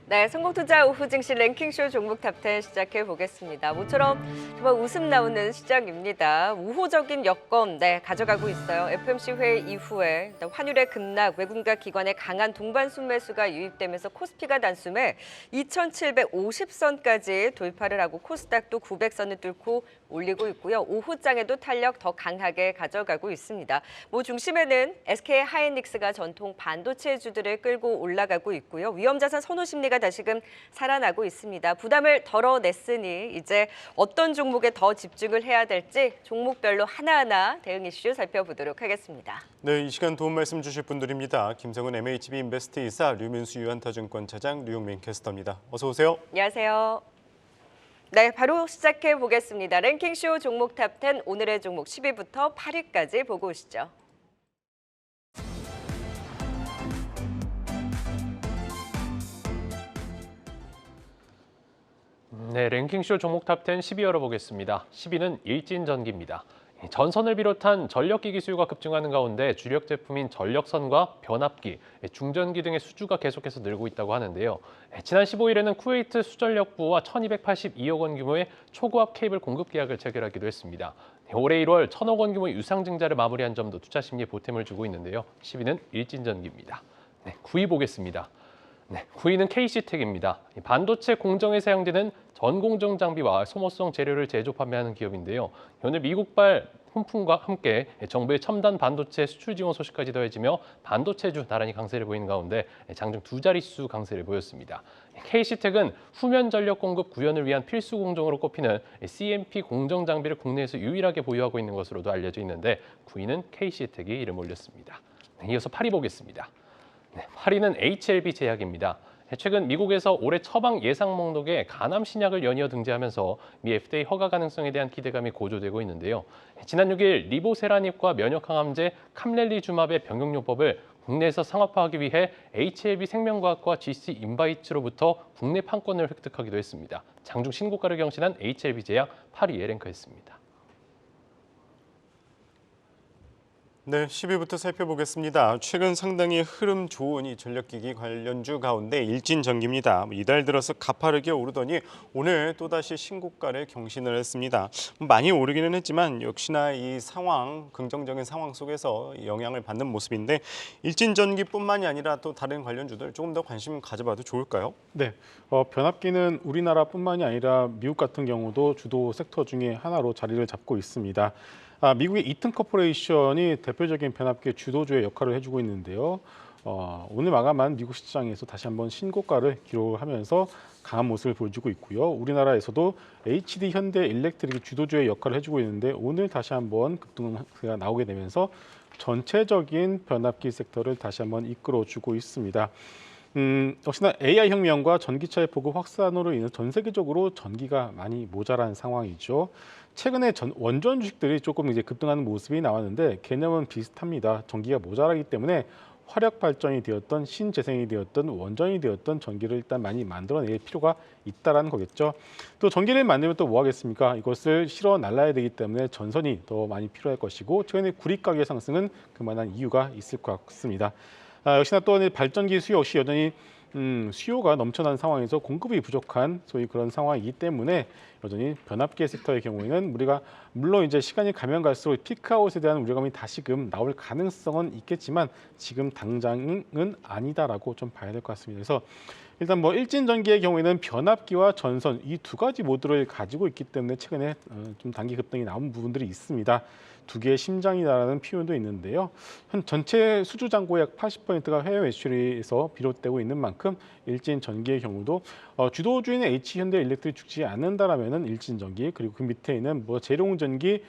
네, 성공투자 오후 증시 랭킹쇼 종목 탑10 시작해 보겠습니다. 모처럼 정말 웃음 나오는 시작입니다. 우호적인 여건 가져가고 있어요. FOMC 회의 이후에 환율의 급락, 외국인과 기관의 강한 동반 순매수가 유입되면서 코스피가 단숨에 2,750선까지 돌파를 하고 코스닥도 900선을 뚫고 올리고 있고요. 오후장에도 탄력 더 강하게 가져가고 있습니다. 중심에는 SK 하이닉스가 전통 반도체주들을 끌고 올라가고 있고요. 위험자산 선호 심리가 다시금 살아나고 있습니다. 부담을 덜어냈으니 이제 어떤 종목에 더 집중을 해야 될지 종목별로 하나하나 대응 이슈 살펴보도록 하겠습니다. 네, 이 시간 도움 말씀 주실 분들입니다. 김성훈 MHB 인베스트 이사, 류민수 유한타증권 차장, 류용민 캐스터입니다. 어서 오세요. 안녕하세요. 네, 바로 시작해 보겠습니다. 랭킹쇼 종목 탑10 오늘의 종목 10위부터 8위까지 보고 오시죠. 네, 랭킹쇼 종목 탑10 10위 열어보겠습니다. 10위는 일진전기입니다. 전선을 비롯한 전력기기 수요가 급증하는 가운데 주력 제품인 전력선과 변압기, 중전기 등의 수주가 계속해서 늘고 있다고 하는데요. 지난 15일에는 쿠웨이트 수전력부와 1,282억 원 규모의 초고압 케이블 공급 계약을 체결하기도 했습니다. 올해 1월 1,000억 원 규모의 유상증자를 마무리한 점도 투자 심리에 보탬을 주고 있는데요. 10위는 일진전기입니다. 네, 9위 보겠습니다. 네, 9위는 KC텍입니다. 반도체 공정에 사용되는 전공정 장비와 소모성 재료를 제조 판매하는 기업인데요. 오늘 미국발 훈풍과 함께 정부의 첨단 반도체 수출 지원 소식까지 더해지며 반도체주 나란히 강세를 보이는 가운데 장중 두 자릿수 강세를 보였습니다. KC텍은 후면 전력 공급 구현을 위한 필수 공정으로 꼽히는 CMP 공정 장비를 국내에서 유일하게 보유하고 있는 것으로도 알려져 있는데 9위는 KC텍이 이름 올렸습니다. 이어서 8위 보겠습니다. 8위는 HLB 제약입니다. 최근 미국에서 올해 처방 예상 목록에 간암 신약을 연이어 등재하면서 미 FDA 허가 가능성에 대한 기대감이 고조되고 있는데요. 지난 6일 리보세라닙과 면역항암제 캄렐리주맙의 병용요법을 국내에서 상업화하기 위해 HLB 생명과학과 GC 인바이츠로부터 국내 판권을 획득하기도 했습니다. 장중 신고가를 경신한 HLB 제약 8위에 랭크했습니다. 네, 10위부터 살펴보겠습니다. 최근 상당히 흐름 좋은 이 전력기기 관련주 가운데 일진전기입니다. 이달 들어서 가파르게 오르더니 오늘 또다시 신고가를 경신을 했습니다. 많이 오르기는 했지만 역시나 이 상황, 긍정적인 상황 속에서 영향을 받는 모습인데 일진전기뿐만이 아니라 또 다른 관련주들 조금 더 관심 가져봐도 좋을까요? 네, 변압기는 우리나라뿐만이 아니라 미국 같은 경우도 주도 섹터 중에 하나로 자리를 잡고 있습니다. 미국의 이튼 코퍼레이션이 대표적인 변압기 주도주의 역할을 해주고 있는데요. 오늘 마감한 미국 시장에서 다시 한번 신고가를 기록하면서 강한 모습을 보여주고 있고요. 우리나라에서도 HD 현대 일렉트릭이 주도주의 역할을 해주고 있는데 오늘 다시 한번 급등세가 나오게 되면서 전체적인 변압기 섹터를 다시 한번 이끌어주고 있습니다. 역시나 AI 혁명과 전기차의 보급 확산으로 인해 전 세계적으로 전기가 많이 모자란 상황이죠. 최근에 원전 주식들이 조금 이제 급등하는 모습이 나왔는데 개념은 비슷합니다. 전기가 모자라기 때문에 화력 발전이 되었던 신재생이 되었던 원전이 되었던 전기를 일단 많이 만들어낼 필요가 있다라는 거겠죠. 또 전기를 만들면 또 뭐 하겠습니까? 이것을 실어 날라야 되기 때문에 전선이 더 많이 필요할 것이고 최근에 구리 가격 상승은 그만한 이유가 있을 것 같습니다. 역시나 또 발전기 수요 역시 여전히 수요가 넘쳐난 상황에서 공급이 부족한 소위 그런 상황이기 때문에 여전히 변압기 섹터의 경우에는 우리가 물론 이제 시간이 가면 갈수록 피크아웃에 대한 우려감이 다시금 나올 가능성은 있겠지만 지금 당장은 아니다라고 좀 봐야 될 것 같습니다. 그래서 일단 일진전기의 경우에는 변압기와 전선 이 두 가지 모드를 가지고 있기 때문에 최근에 좀 단기 급등이 나온 부분들이 있습니다. 두 개의 심장이라는 표현도 있는데요. 현 전체 수주 잔고 약 80%가 해외 매출에서 비롯되고 있는 만큼 일진전기의 경우도 주도주인 H현대일렉트릭 죽지 않는다라면은 일진전기 그리고 그 밑에 있는 재룡전기,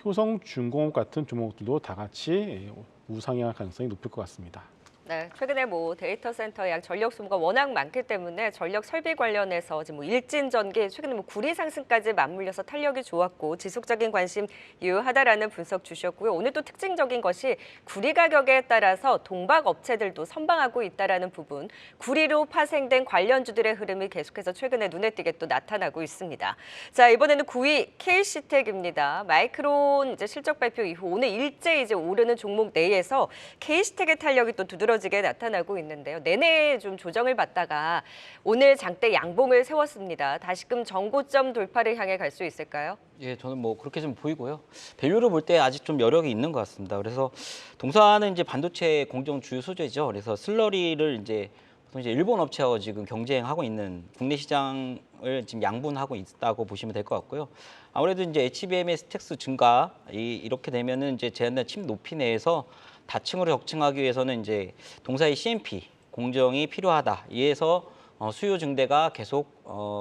효성중공업 같은 종목들도 다 같이 우상향할 가능성이 높을 것 같습니다. 네, 최근에 데이터 센터 약 전력 소모가 워낙 많기 때문에 전력 설비 관련해서 지금 일진전기 최근에 구리 상승까지 맞물려서 탄력이 좋았고 지속적인 관심 유효하다라는 분석 주셨고요. 오늘 또 특징적인 것이 구리 가격에 따라서 동박 업체들도 선방하고 있다라는 부분, 구리로 파생된 관련주들의 흐름이 계속해서 최근에 눈에 띄게 또 나타나고 있습니다. 자, 이번에는 9위 KC텍입니다. 마이크론 실적 발표 이후 오늘 일제 오르는 종목 내에서 KC텍의 탄력이 또 두드러 힘들어지게 나타나고 있는데요. 내내 좀 조정을 받다가 오늘 장대 양봉을 세웠습니다. 다시금 정고점 돌파를 향해 갈 수 있을까요? 예, 저는 뭐 그렇게 좀 보이고요. 밸류를 볼 때 아직 좀 여력이 있는 것 같습니다. 그래서 동사는 이제 반도체 공정 주요 소재죠. 그래서 슬러리를 이제 보통 이제 일본 업체하고 지금 경쟁하고 있는 국내 시장을 지금 양분하고 있다고 보시면 될 것 같고요. 아무래도 이제 HBM의 스택스 증가 이렇게 되면은 이제 제한된 칩 높이 내에서 다층으로 적층하기 위해서는 이제 동사의 CMP 공정이 필요하다. 이에서 수요 증대가 계속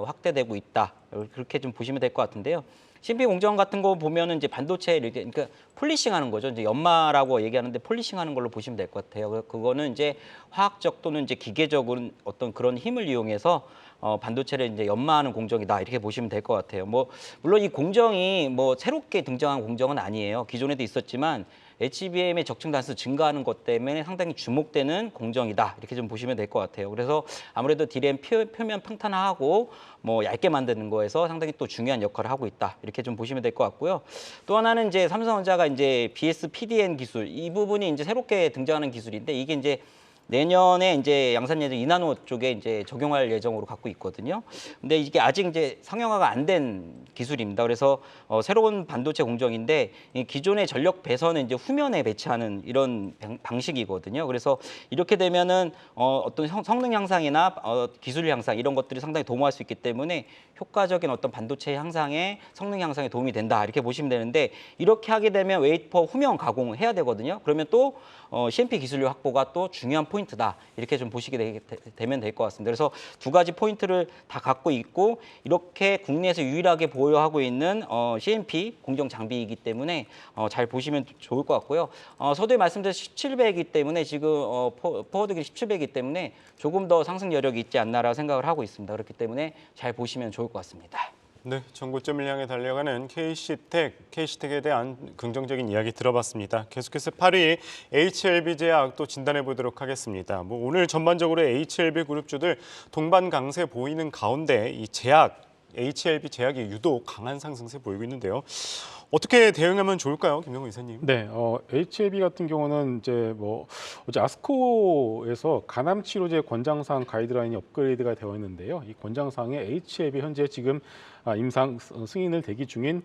확대되고 있다. 그렇게 좀 보시면 될 것 같은데요. CMP 공정 같은 거 보면은 이제 반도체를 그러니까 폴리싱하는 거죠. 이제 연마라고 얘기하는데 폴리싱하는 걸로 보시면 될 것 같아요. 그거는 이제 화학적 또는 이제 기계적인 어떤 그런 힘을 이용해서 반도체를 이제 연마하는 공정이다 이렇게 보시면 될 것 같아요. 뭐 물론 이 공정이 뭐 새롭게 등장한 공정은 아니에요. 기존에도 있었지만 HBM의 적층 단수 증가하는 것 때문에 상당히 주목되는 공정이다 이렇게 좀 보시면 될 것 같아요. 그래서 아무래도 D램 표면 평탄화하고 뭐 얇게 만드는 거에서 상당히 또 중요한 역할을 하고 있다 이렇게 좀 보시면 될 것 같고요. 또 하나는 이제 삼성전자가 이제 BSPDN 기술 이 부분이 이제 새롭게 등장하는 기술인데 이게 이제 내년에 이제 양산 예정 2나노 쪽에 이제 적용할 예정으로 갖고 있거든요. 근데 이게 아직 이제 상용화가 안 된 기술입니다. 그래서 새로운 반도체 공정인데 이 기존의 전력 배선은 이제 후면에 배치하는 이런 방식이거든요. 그래서 이렇게 되면은 어떤 성능 향상이나 기술 향상 이런 것들이 상당히 도모할 수 있기 때문에 효과적인 어떤 반도체 향상에 성능 향상에 도움이 된다 이렇게 보시면 되는데 이렇게 하게 되면 웨이퍼 후면 가공을 해야 되거든요. 그러면 또 CMP 기술력 확보가 또 중요한 포인트다 이렇게 좀 보시게 되면 될 것 같습니다. 그래서 두 가지 포인트를 다 갖고 있고 이렇게 국내에서 유일하게 보유하고 있는 CMP 공정 장비이기 때문에 잘 보시면 좋을 것 같고요. 서두에 말씀드린 17배이기 때문에 지금 포워드 길이 17배이기 때문에 조금 더 상승 여력이 있지 않나라고 생각을 하고 있습니다. 그렇기 때문에 잘 보시면 좋을 것 같습니다. 네, 정고점을 향해 달려가는 KC텍에 대한 긍정적인 이야기 들어봤습니다. 계속해서 8위 HLB제약 또 진단해 보도록 하겠습니다. 뭐 오늘 전반적으로 HLB 그룹주들 동반 강세 보이는 가운데 이 HLB 제약이 유독 강한 상승세 보이고 있는데요. 어떻게 대응하면 좋을까요, 김영우 이사님? 네, HLB 같은 경우는 이제 어제 아스코에서 간암 치료제 권장사항 가이드라인이 업그레이드가 되어 있는데요. 이 권장사항에 HLB 현재 지금 임상 승인을 대기 중인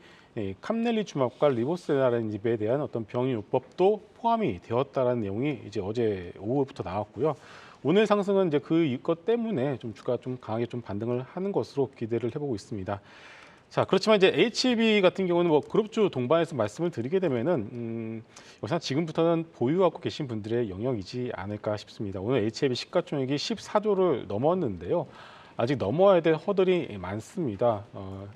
캄넬리주맙과 리보세라닌ib에 대한 어떤 병용요법도 포함이 되었다라는 내용이 이제 어제 오후부터 나왔고요. 오늘 상승은 이제 이것 때문에 좀 주가 좀 강하게 좀 반등을 하는 것으로 기대를 해보고 있습니다. 자, 그렇지만 이제 HLB 같은 경우는 뭐 그룹주 동반해서 말씀을 드리게 되면은 여기서 지금부터는 보유하고 계신 분들의 영역이지 않을까 싶습니다. 오늘 HLB 시가총액이 14조를 넘었는데요. 아직 넘어야 될 허들이 많습니다.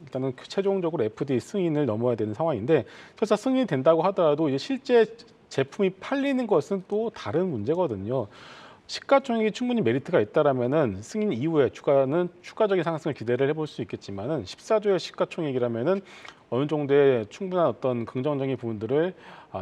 일단은 최종적으로 FDA 승인을 넘어야 되는 상황인데 설사 승인이 된다고 하더라도 이제 실제 제품이 팔리는 것은 또 다른 문제거든요. 시가총액이 충분히 메리트가 있다라면은 승인 이후에 주가는 추가적인 상승을 기대를 해볼 수 있겠지만은 14조의 시가총액이라면은 어느 정도의 충분한 어떤 긍정적인 부분들을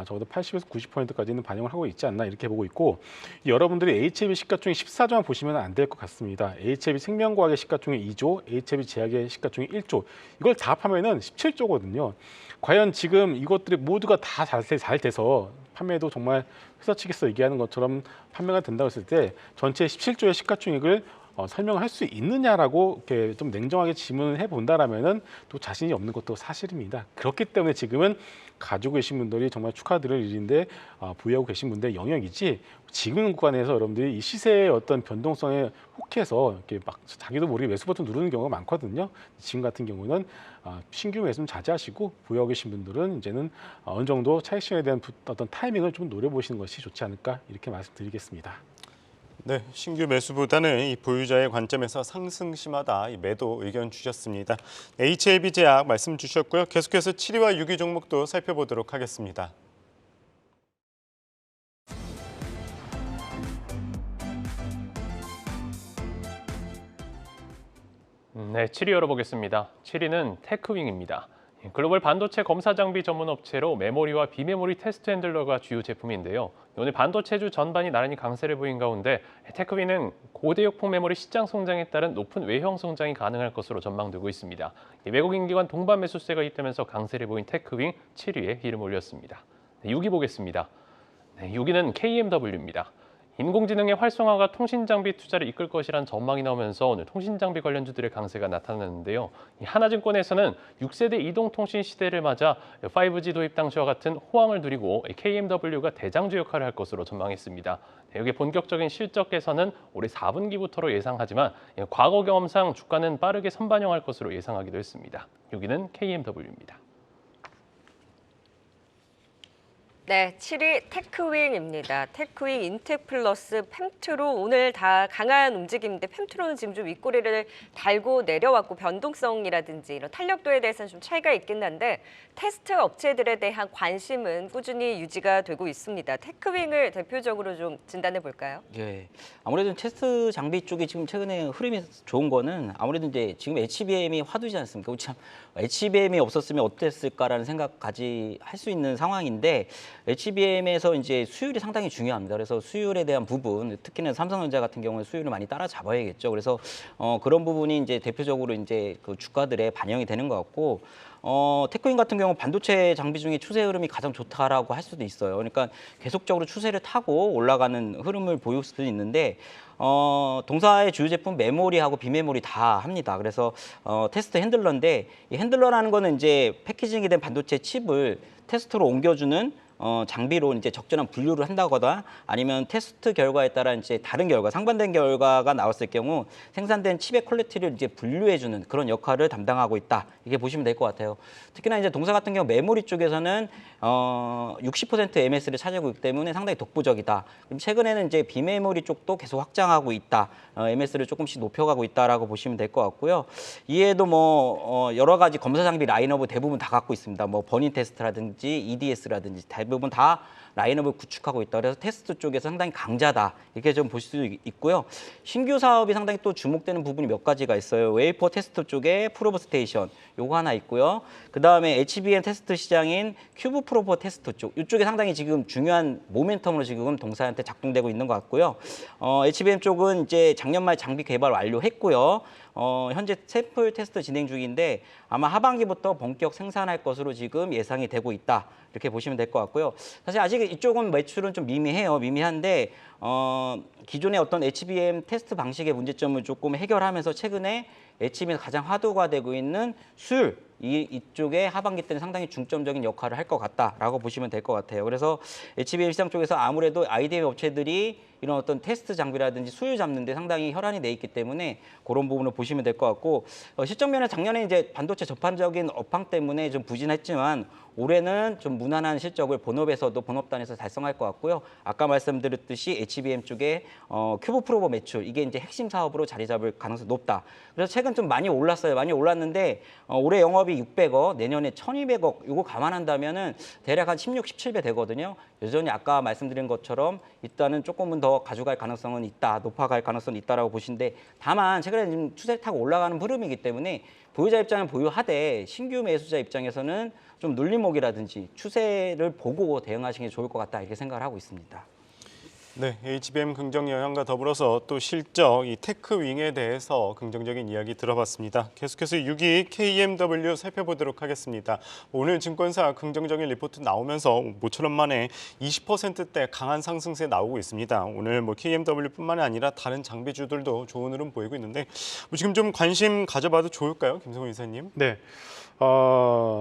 적어도 80에서 90%까지는 반영을 하고 있지 않나 이렇게 보고 있고 여러분들이 HLB 시가총액 14조만 보시면 안 될 것 같습니다. HLB 생명과학의 시가총액 2조, HLB 제약의 시가총액 1조 이걸 다 합하면은 17조거든요. 과연 지금 이것들이 모두가 다 잘 돼서 판매도 정말 회사 측에서 얘기하는 것처럼 판매가 된다고 했을 때 전체 17조의 시가총액을 설명할 수 있느냐라고 이렇게 좀 냉정하게 질문을 해본다라면은 또 자신이 없는 것도 사실입니다. 그렇기 때문에 지금은 가지고 계신 분들이 정말 축하드릴 일인데 보유하고 계신 분들의 영역이지 지금 구간에서 여러분들이 이 시세의 어떤 변동성에 혹해서 이렇게 막 자기도 모르게 매수 버튼 누르는 경우가 많거든요. 지금 같은 경우는 신규 매수는 자제하시고 보유하고 계신 분들은 이제는 어느 정도 차익 실현에 대한 어떤 타이밍을 좀 노려보시는 것이 좋지 않을까 이렇게 말씀드리겠습니다. 네, 신규 매수보다는 이 보유자의 관점에서 상승 심하다 이 매도 의견 주셨습니다. HLB제약 말씀 주셨고요. 계속해서 7위와 6위 종목도 살펴보도록 하겠습니다. 네, 7위 열어보겠습니다. 7위는 테크윙입니다. 글로벌 반도체 검사 장비 전문 업체로 메모리와 비메모리 테스트 핸들러가 주요 제품인데요. 오늘 반도체주 전반이 나란히 강세를 보인 가운데 테크윙은 고대역폭 메모리 시장 성장에 따른 높은 외형 성장이 가능할 것으로 전망되고 있습니다. 외국인 기관 동반 매수세가 입되면서 강세를 보인 테크윙 7위에 이름 올렸습니다. 6위 보겠습니다. 6위는 KMW입니다. 인공지능의 활성화가 통신 장비 투자를 이끌 것이란 전망이 나오면서 오늘 통신 장비 관련주들의 강세가 나타났는데요. 이 하나증권에서는 6세대 이동통신 시대를 맞아 5G 도입 당시와 같은 호황을 누리고 KMW가 대장주 역할을 할 것으로 전망했습니다. 여기에 본격적인 실적 개선은 올해 4분기부터로 예상하지만 과거 경험상 주가는 빠르게 선반영할 것으로 예상하기도 했습니다. 여기는 KMW입니다. 네, 7위 테크윙입니다. 테크윙, 인텍플러스, 펨트로 오늘 다 강한 움직임인데 펨트로는 지금 좀 윗꼬리를 달고 내려왔고 변동성이라든지 이런 탄력도에 대해서는 좀 차이가 있긴 한데 테스트 업체들에 대한 관심은 꾸준히 유지가 되고 있습니다. 테크윙을 대표적으로 좀 진단해 볼까요? 예. 아무래도 테스트 장비 쪽이 지금 최근에 흐름이 좋은 거는 아무래도 이제 지금 HBM이 화두지 않습니까? 참 HBM이 없었으면 어땠을까라는 생각까지 할 수 있는 상황인데 HBM에서 이제 수율이 상당히 중요합니다. 그래서 수율에 대한 부분, 특히나 삼성전자 같은 경우는 수율을 많이 따라잡아야겠죠. 그래서 그런 부분이 이제 대표적으로 이제 그 주가들에 반영이 되는 것 같고. 테크윈 같은 경우 반도체 장비 중에 추세 흐름이 가장 좋다라고 할 수도 있어요. 그러니까 계속적으로 추세를 타고 올라가는 흐름을 보일 수도 있는데 동사의 주요 제품 메모리하고 비메모리 다 합니다. 그래서 테스트 핸들러인데 이 핸들러라는 거는 이제 패키징이 된 반도체 칩을 테스트로 옮겨주는 장비로 이제 적절한 분류를 한다거나 아니면 테스트 결과에 따라 이제 다른 결과, 상반된 결과가 나왔을 경우 생산된 칩의 퀄리티를 이제 분류해주는 그런 역할을 담당하고 있다. 이렇게 보시면 될 것 같아요. 특히나 이제 동사 같은 경우 메모리 쪽에서는 60% MS를 차지하고 있기 때문에 상당히 독보적이다. 그럼 최근에는 이제 비메모리 쪽도 계속 확장하고 있다. MS를 조금씩 높여가고 있다라고 보시면 될 것 같고요. 이에도 뭐 여러 가지 검사 장비 라인업을 대부분 다 갖고 있습니다. 뭐 버닝 테스트라든지 EDS라든지 대부분 다 라인업을 구축하고 있다. 그래서 테스트 쪽에서 상당히 강자다. 이렇게 좀 보실 수 있고요. 신규 사업이 상당히 또 주목되는 부분이 몇 가지가 있어요. 웨이퍼 테스트 쪽에 프로브 스테이션 요거 하나 있고요. 그다음에 HBM 테스트 시장인 큐브 프로버 테스트 쪽 이쪽에 상당히 지금 중요한 모멘텀으로 지금 동사한테 작동되고 있는 것 같고요. HBM 쪽은 이제 작년 말 장비 개발 완료했고요. 현재 샘플 테스트 진행 중인데 아마 하반기부터 본격 생산할 것으로 지금 예상이 되고 있다. 이렇게 보시면 될 것 같고요. 사실 아직 이쪽은 매출은 좀 미미해요. 미미한데 기존의 어떤 HBM 테스트 방식의 문제점을 조금 해결하면서 최근에 HBM에서 가장 화두가 되고 있는 수율 이쪽에 하반기 때는 상당히 중점적인 역할을 할 것 같다라고 보시면 될 것 같아요. 그래서 HBM 시장 쪽에서 아무래도 IDM 업체들이 이런 어떤 테스트 장비라든지 수율 잡는 데 상당히 혈안이 돼 있기 때문에 그런 부분을 보시면 될 것 같고 실적 면에 작년에 이제 반도체 전반적인 업황 때문에 좀 부진했지만 올해는 좀 무난한 실적을 본업에서도 본업단에서 달성할 것 같고요. 아까 말씀드렸듯이 HBM 쪽에 큐브 프로버 매출 이게 이제 핵심 사업으로 자리 잡을 가능성이 높다. 그래서 최근 좀 많이 올랐어요. 많이 올랐는데 올해 영업이 600억, 내년에 1,200억 이거 감안한다면은 대략 한 16, 17배 되거든요. 여전히 아까 말씀드린 것처럼 일단은 조금은 더 가져갈 가능성은 있다, 높아갈 가능성은 있다라고 보시는데 다만 최근에 좀 추세를 타고 올라가는 흐름이기 때문에 보유자 입장은 보유하되 신규 매수자 입장에서는 좀 눌림목이라든지 추세를 보고 대응하시는 게 좋을 것 같다 이렇게 생각을 하고 있습니다. 네, HBM 긍정 영향과 더불어서 또 실적, 이 테크윙에 대해서 긍정적인 이야기 들어봤습니다. 계속해서 6위 KMW 살펴보도록 하겠습니다. 오늘 증권사 긍정적인 리포트 나오면서 모처럼 만에 20%대 강한 상승세 나오고 있습니다. 오늘 뭐 KMW뿐만이 아니라 다른 장비주들도 좋은 흐름 보이고 있는데 지금 좀 관심 가져봐도 좋을까요, 김성훈 이사님? 네.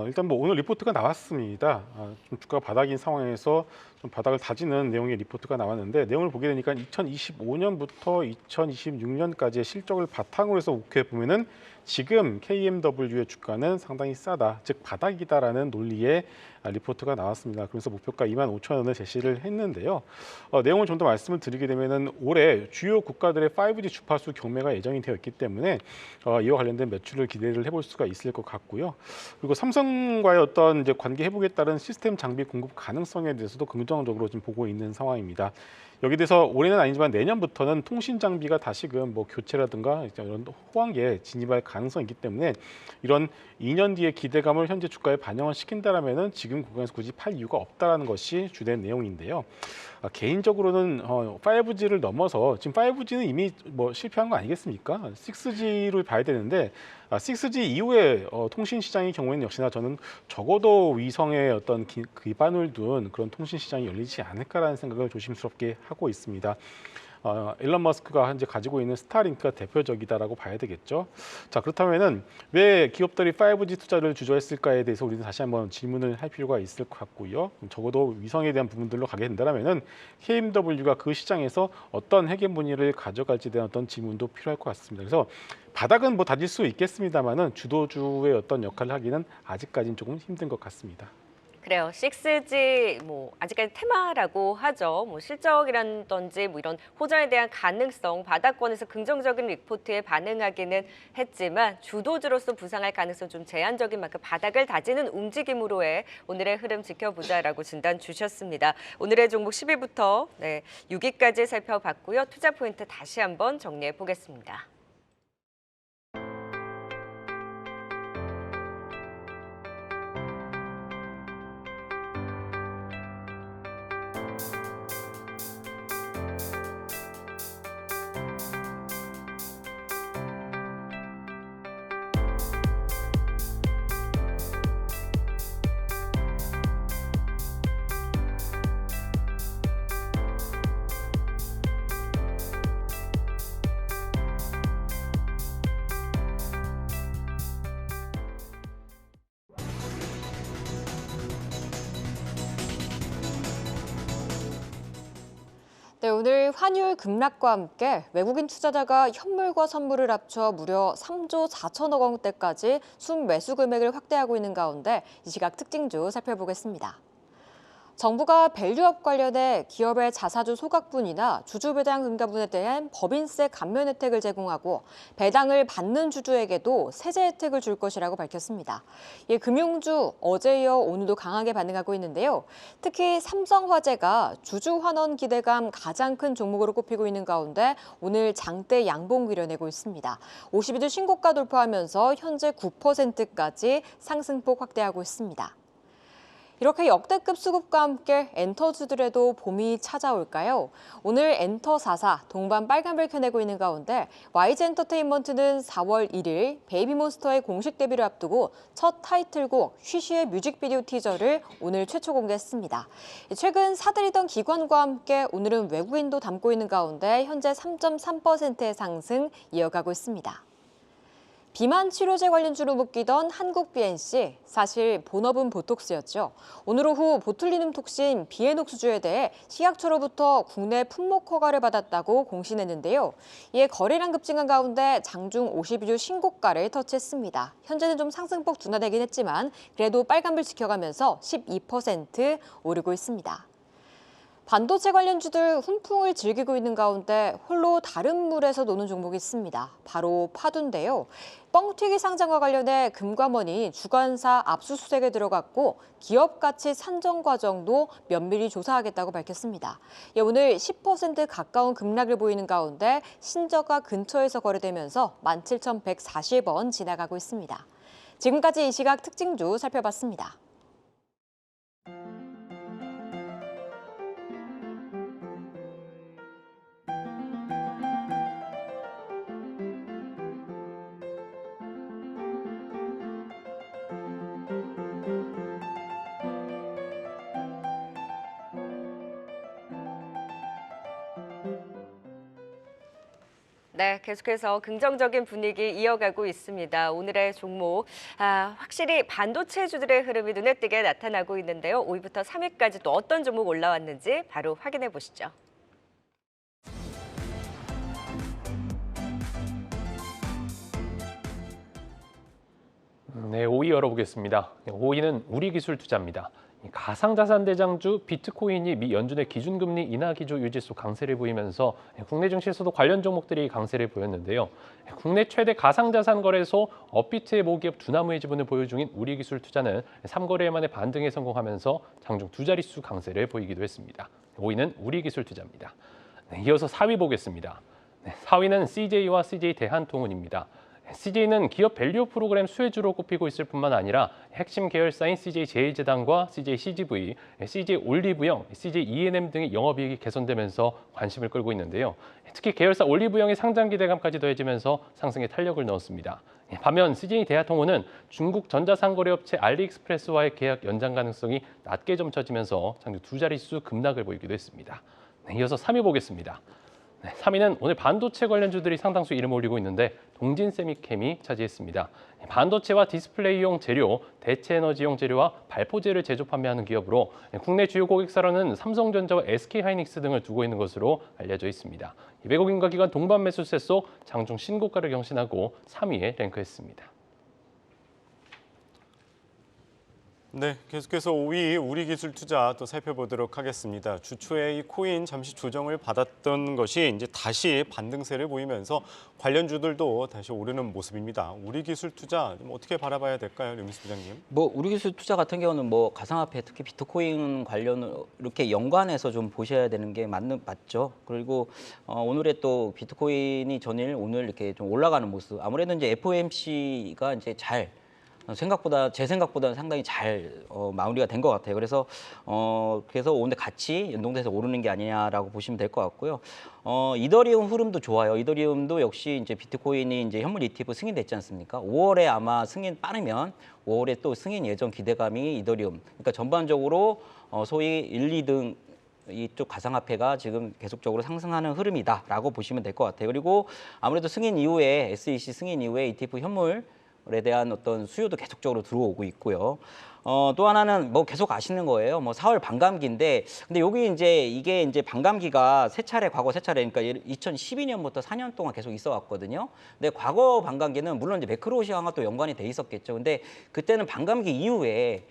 일단 뭐 오늘 리포트가 나왔습니다. 좀 주가 바닥인 상황에서 좀 바닥을 다지는 내용의 리포트가 나왔는데 내용을 보게 되니까 2025년부터 2026년까지의 실적을 바탕으로 해서 우크해 보면은 지금 KMW의 주가는 상당히 싸다, 즉 바닥이다라는 논리의 리포트가 나왔습니다. 그래서 목표가 25,000원을 제시를 했는데요. 내용을 좀 더 말씀을 드리게 되면은 올해 주요 국가들의 5G 주파수 경매가 예정이 되어 있기 때문에 이와 관련된 매출을 기대를 해볼 수가 있을 것 같고요. 그리고 삼성과의 어떤 이제 관계 회복에 따른 시스템 장비 공급 가능성에 대해서도 긍정적으로 지금 보고 있는 상황입니다. 여기 대해서 올해는 아니지만 내년부터는 통신 장비가 다시금 뭐 교체라든가 이런 호황기에 진입할 가능성이 있기 때문에 이런 2년 뒤의 기대감을 현재 주가에 반영을 시킨다라면은 지금 구간에서 굳이 팔 이유가 없다라는 것이 주된 내용인데요. 개인적으로는 5G를 넘어서 지금 5G는 이미 뭐 실패한 거 아니겠습니까? 6G를 봐야 되는데 6G 이후에 통신 시장의 경우에는 역시나 저는 적어도 위성의 어떤 기반을 둔 그런 통신 시장이 열리지 않을까라는 생각을 조심스럽게 하고 있습니다. 일론 머스크가 현재 가지고 있는 스타링크가 대표적이다라고 봐야 되겠죠. 자, 그렇다면은 왜 기업들이 5G 투자를 주저했을까에 대해서 우리는 다시 한번 질문을 할 필요가 있을 것 같고요. 적어도 위성에 대한 부분들로 가게 된다면은 KMW가 그 시장에서 어떤 헤게모니를 가져갈지에 대한 어떤 질문도 필요할 것 같습니다. 그래서 바닥은 뭐 다질 수 있겠습니다만은 주도주의 어떤 역할을 하기는 아직까지는 조금 힘든 것 같습니다. 그래요. 6G 뭐 아직까지 테마라고 하죠. 뭐 실적이라든지 뭐 이런 호전에 대한 가능성, 바닥권에서 긍정적인 리포트에 반응하기는 했지만 주도주로서 부상할 가능성 좀 제한적인 만큼 바닥을 다지는 움직임으로의 오늘의 흐름 지켜보자라고 진단 주셨습니다. 오늘의 종목 10위부터 6위까지 살펴봤고요. 투자 포인트 다시 한번 정리해 보겠습니다. 네, 오늘 환율 급락과 함께 외국인 투자자가 현물과 선물을 합쳐 무려 3조 4천억 원대까지 순매수 금액을 확대하고 있는 가운데 이 시각 특징주 살펴보겠습니다. 정부가 밸류업 관련해 기업의 자사주 소각분이나 주주 배당 증가분에 대한 법인세 감면 혜택을 제공하고 배당을 받는 주주에게도 세제 혜택을 줄 것이라고 밝혔습니다. 이 금융주 어제 이어 오늘도 강하게 반응하고 있는데요. 특히 삼성화재가 주주 환원 기대감 가장 큰 종목으로 꼽히고 있는 가운데 오늘 장대 양봉 그려내고 있습니다. 52주 신고가 돌파하면서 현재 9%까지 상승폭 확대하고 있습니다. 이렇게 역대급 수급과 함께 엔터주들에도 봄이 찾아올까요? 오늘 엔터4사 동반 빨간불 켜내고 있는 가운데 YG 엔터테인먼트는 4월 1일 베이비몬스터의 공식 데뷔를 앞두고 첫 타이틀곡 쉬쉬의 뮤직비디오 티저를 오늘 최초 공개했습니다. 최근 사들이던 기관과 함께 오늘은 외국인도 담고 있는 가운데 현재 3.3%의 상승 이어가고 있습니다. 비만 치료제 관련주로 묶이던 한국 BNC, 사실 본업은 보톡스였죠. 오늘 오후 보툴리눔 톡신 비에녹스주에 대해 식약처로부터 국내 품목 허가를 받았다고 공신했는데요. 이에 거래량 급증한 가운데 장중 52주 신고가를 터치했습니다. 현재는 좀 상승폭 둔화되긴 했지만 그래도 빨간불 지켜가면서 12% 오르고 있습니다. 반도체 관련주들 훈풍을 즐기고 있는 가운데 홀로 다른 물에서 노는 종목이 있습니다. 바로 파두인데요. 뻥튀기 상장과 관련해 금감원이 주관사 압수수색에 들어갔고 기업 가치 산정 과정도 면밀히 조사하겠다고 밝혔습니다. 오늘 10% 가까운 급락을 보이는 가운데 신저가 근처에서 거래되면서 17,140원 지나가고 있습니다. 지금까지 이 시각 특징주 살펴봤습니다. 네, 계속해서 긍정적인 분위기 이어가고 있습니다. 오늘의 종목, 확실히 반도체주들의 흐름이 눈에 띄게 나타나고 있는데요. 5위부터 3위까지 또 어떤 종목 올라왔는지 바로 확인해 보시죠. 네, 5위 열어보겠습니다. 5위는 우리기술투자입니다. 가상자산 대장주 비트코인이 미 연준의 기준금리 인하 기조 유지 속 강세를 보이면서 국내 증시에서도 관련 종목들이 강세를 보였는데요. 국내 최대 가상자산 거래소 업비트의 모기업 두나무의 지분을 보유 중인 우리기술투자는 3거래일 만에 반등에 성공하면서 장중 두 자릿수 강세를 보이기도 했습니다. 5위는 우리기술투자입니다. 네, 이어서 4위 보겠습니다. 4위는 CJ와 CJ 대한통운입니다. CJ는 기업 밸류 프로그램 수혜주로 꼽히고 있을 뿐만 아니라 핵심 계열사인 CJ 제일제당과 CJ CGV, CJ 올리브영, CJ E&M 등의 영업이익이 개선되면서 관심을 끌고 있는데요. 특히 계열사 올리브영의 상장 기대감까지 더해지면서 상승에 탄력을 넣었습니다. 반면 CJ 대한통운은 중국 전자상거래업체 알리익스프레스와의 계약 연장 가능성이 낮게 점쳐지면서 장중 두 자릿수 급락을 보이기도 했습니다. 네, 이어서 3위 보겠습니다. 네, 3위는 오늘 반도체 관련주들이 상당수 이름 올리고 있는데 동진세미캠이 차지했습니다. 반도체와 디스플레이용 재료, 대체에너지용 재료와 발포제를 제조 판매하는 기업으로 국내 주요 고객사로는 삼성전자와 SK하이닉스 등을 두고 있는 것으로 알려져 있습니다. 외국인과 기관 동반 매수세 속 장중 신고가를 경신하고 3위에 랭크했습니다. 네, 계속해서 5위 우리기술투자 또 살펴보도록 하겠습니다. 주초에 이 코인 잠시 조정을 받았던 것이 이제 다시 반등세를 보이면서 관련주들도 다시 오르는 모습입니다. 우리기술투자 좀 어떻게 바라봐야 될까요, 류미수 부장님? 뭐 우리기술 투자 같은 경우는 뭐 가상화폐 특히 비트코인 관련 이렇게 연관해서 좀 보셔야 되는 게 맞죠. 그리고 오늘의 또 비트코인이 전일 오늘 이렇게 좀 올라가는 모습. 아무래도 이제 FOMC가 이제 제 생각보다는 상당히 잘 마무리가 된 것 같아요. 그래서 오늘 같이 연동돼서 오르는 게 아니냐라고 보시면 될 것 같고요. 이더리움 흐름도 좋아요. 이더리움도 역시 이제 비트코인이 이제 현물 ETF 승인됐지 않습니까? 5월에 아마 승인 빠르면 5월에 또 승인 예정 기대감이 이더리움. 그러니까 전반적으로 소위 1, 2등 이쪽 가상화폐가 지금 계속적으로 상승하는 흐름이다라고 보시면 될 것 같아요. 그리고 아무래도 승인 이후에 SEC 승인 이후에 ETF 현물 에 대한 어떤 수요도 계속적으로 들어오고 있고요. 또 하나는 뭐 계속 아시는 거예요. 뭐 4월 반감기인데, 근데 이게 이제 반감기가 과거 세 차례, 그러니까 2012년부터 4년 동안 계속 있어 왔거든요. 근데 과거 반감기는 물론 이제 매크로 시황과 또 연관이 돼 있었겠죠. 근데 그때는 반감기 이후에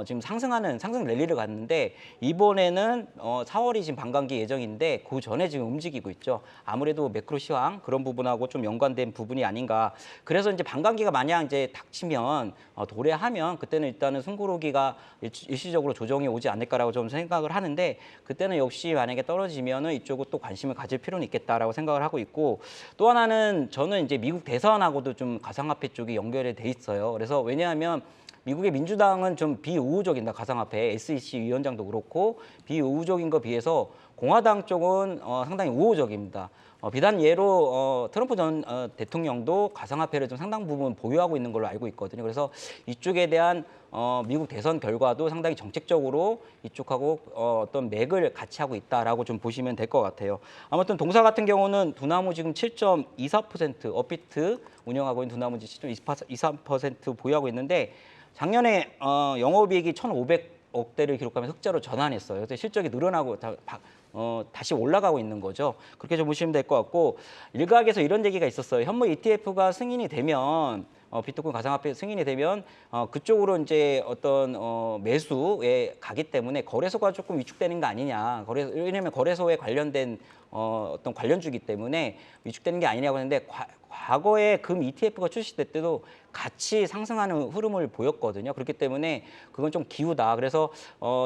지금 상승 랠리를 갔는데 이번에는 4월이 지금 반감기 예정인데 그 전에 지금 움직이고 있죠. 아무래도 매크로 시황 그런 부분하고 좀 연관된 부분이 아닌가. 그래서 이제 반감기가 만약 이제 닥치면 도래하면 그때는 일단은 숨고르기가 일시적으로 조정이 오지 않을까라고 좀 생각을 하는데 그때는 역시 만약에 떨어지면은 이쪽으로 또 관심을 가질 필요는 있겠다라고 생각을 하고 있고 또 하나는 저는 이제 미국 대선하고도 좀 가상화폐 쪽이 연결이 돼 있어요. 그래서 왜냐하면 미국의 민주당은 좀 비우호적이다. 가상화폐 SEC 위원장도 그렇고 비우호적인 거 비해서 공화당 쪽은 상당히 우호적입니다. 비단 예로 트럼프 전 대통령도 가상화폐를 좀 상당 부분 보유하고 있는 걸로 알고 있거든요. 그래서 이쪽에 대한 미국 대선 결과도 상당히 정책적으로 이쪽하고 어떤 맥을 같이 하고 있다라고 좀 보시면 될 것 같아요. 아무튼 동사 같은 경우는 두나무 지금 7.24% 업비트 운영하고 있는 두나무지 7.23% 보유하고 있는데 작년에 영업이익이 1,500억대를 기록하면서 흑자로 전환했어요. 그래서 실적이 늘어나고 다시 올라가고 있는 거죠. 그렇게 좀 보시면 될 것 같고 일각에서 이런 얘기가 있었어요. 현물 ETF가 승인이 되면 비트코인 가상화폐 승인이 되면 그쪽으로 이제 어떤 매수에 가기 때문에 거래소가 조금 위축되는 거 아니냐. 왜냐하면 거래소에 관련된 어떤 관련주기 때문에 위축되는 게 아니냐고 하는데 과거에 금 ETF가 출시될 때도 같이 상승하는 흐름을 보였거든요. 그렇기 때문에 그건 좀 기우다. 그래서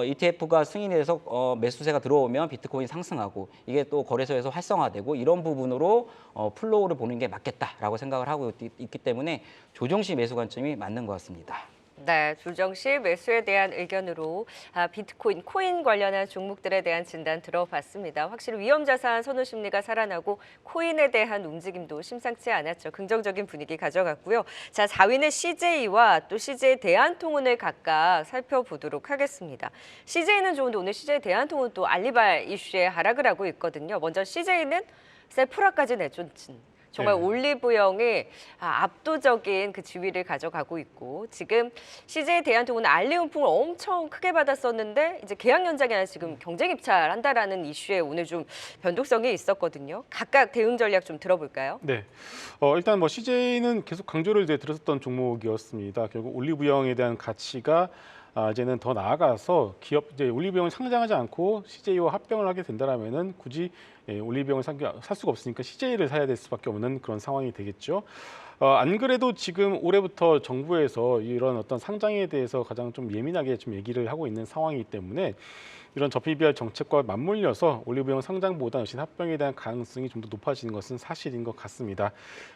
ETF가 승인이 돼서 매수세가 들어오면 비트코인 상승하고 이게 또 거래소에서 활성화되고 이런 부분으로 플로우를 보는 게 맞겠다라고 생각을 하고 있기 때문에 조정시 매수 관점이 맞는 것 같습니다. 네, 조정 시 매수에 대한 의견으로 비트코인, 코인 관련한 종목들에 대한 진단 들어봤습니다. 확실히 위험자산 선호 심리가 살아나고 코인에 대한 움직임도 심상치 않았죠. 긍정적인 분위기 가져갔고요. 자, 4위는 CJ와 또 CJ 대한통운을 각각 살펴보도록 하겠습니다. CJ는 좋은데 오늘 CJ 대한통운 또 알리발 이슈에 하락을 하고 있거든요. 먼저 CJ는 세프라까지 내쫓은 정말 네. 올리브영이 압도적인 그 지위를 가져가고 있고 지금 CJ 대한통운은 알리운풍을 엄청 크게 받았었는데 이제 계약 연장이 아니라 지금 경쟁 입찰한다라는 이슈에 오늘 좀 변동성이 있었거든요. 각각 대응 전략 좀 들어볼까요? 네, 일단 뭐 CJ는 계속 강조를 들었었던 종목이었습니다. 결국 올리브영에 대한 가치가 이제는 더 나아가서 이제 올리브영을 상장하지 않고 CJ와 합병을 하게 된다라면은 굳이 올리브영을 살 수가 없으니까 CJ를 사야 될 수밖에 없는 그런 상황이 되겠죠. 안 그래도 지금 올해부터 정부에서 이런 어떤 상장에 대해서 가장 좀 예민하게 좀 얘기를 하고 있는 상황이기 때문에 이런 저PBR 정책과 맞물려서 올리브영 상장보다 역시 합병에 대한 가능성이 좀 더 높아지는 것은 사실인 것 같습니다.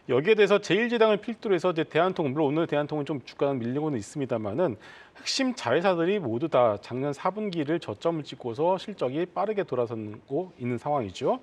여기에 대해서 제1제당을 필두로 해서 이제 대한통운, 물론 오늘 대한통운 좀 주가는 밀리고는 있습니다만은 핵심 자회사들이 모두 다 작년 4분기를 저점을 찍고서 실적이 빠르게 돌아서고 있는 상황이죠.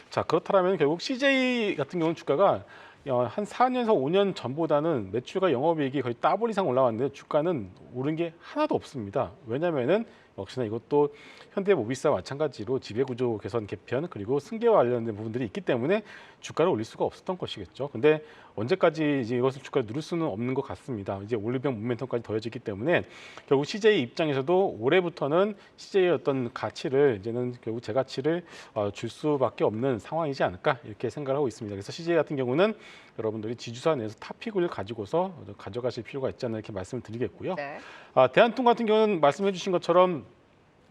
자, 그렇다면 결국 CJ 같은 경우는 주가가 한 4년에서 5년 전보다는 매출과 영업이익이 거의 더블 이상 올라왔는데 주가는 오른 게 하나도 없습니다. 왜냐하면은 역시나 이것도 현대모비스와 마찬가지로 지배구조 개선 개편 그리고 승계와 관련된 부분들이 있기 때문에 주가를 올릴 수가 없었던 것이겠죠. 근데 언제까지 이제 이것을 주가를 누를 수는 없는 것 같습니다. 이제 올리병 모멘텀까지 더해지기 때문에 결국 CJ 입장에서도 올해부터는 CJ의 어떤 가치를 이제는 결국 제 가치를 줄 수밖에 없는 상황이지 않을까 이렇게 생각을 하고 있습니다. 그래서 CJ 같은 경우는 여러분들이 지주사 내에서 탑픽을 가지고서 가져가실 필요가 있지 않나 이렇게 말씀을 드리겠고요. 네. 대한통 같은 경우는 말씀해 주신 것처럼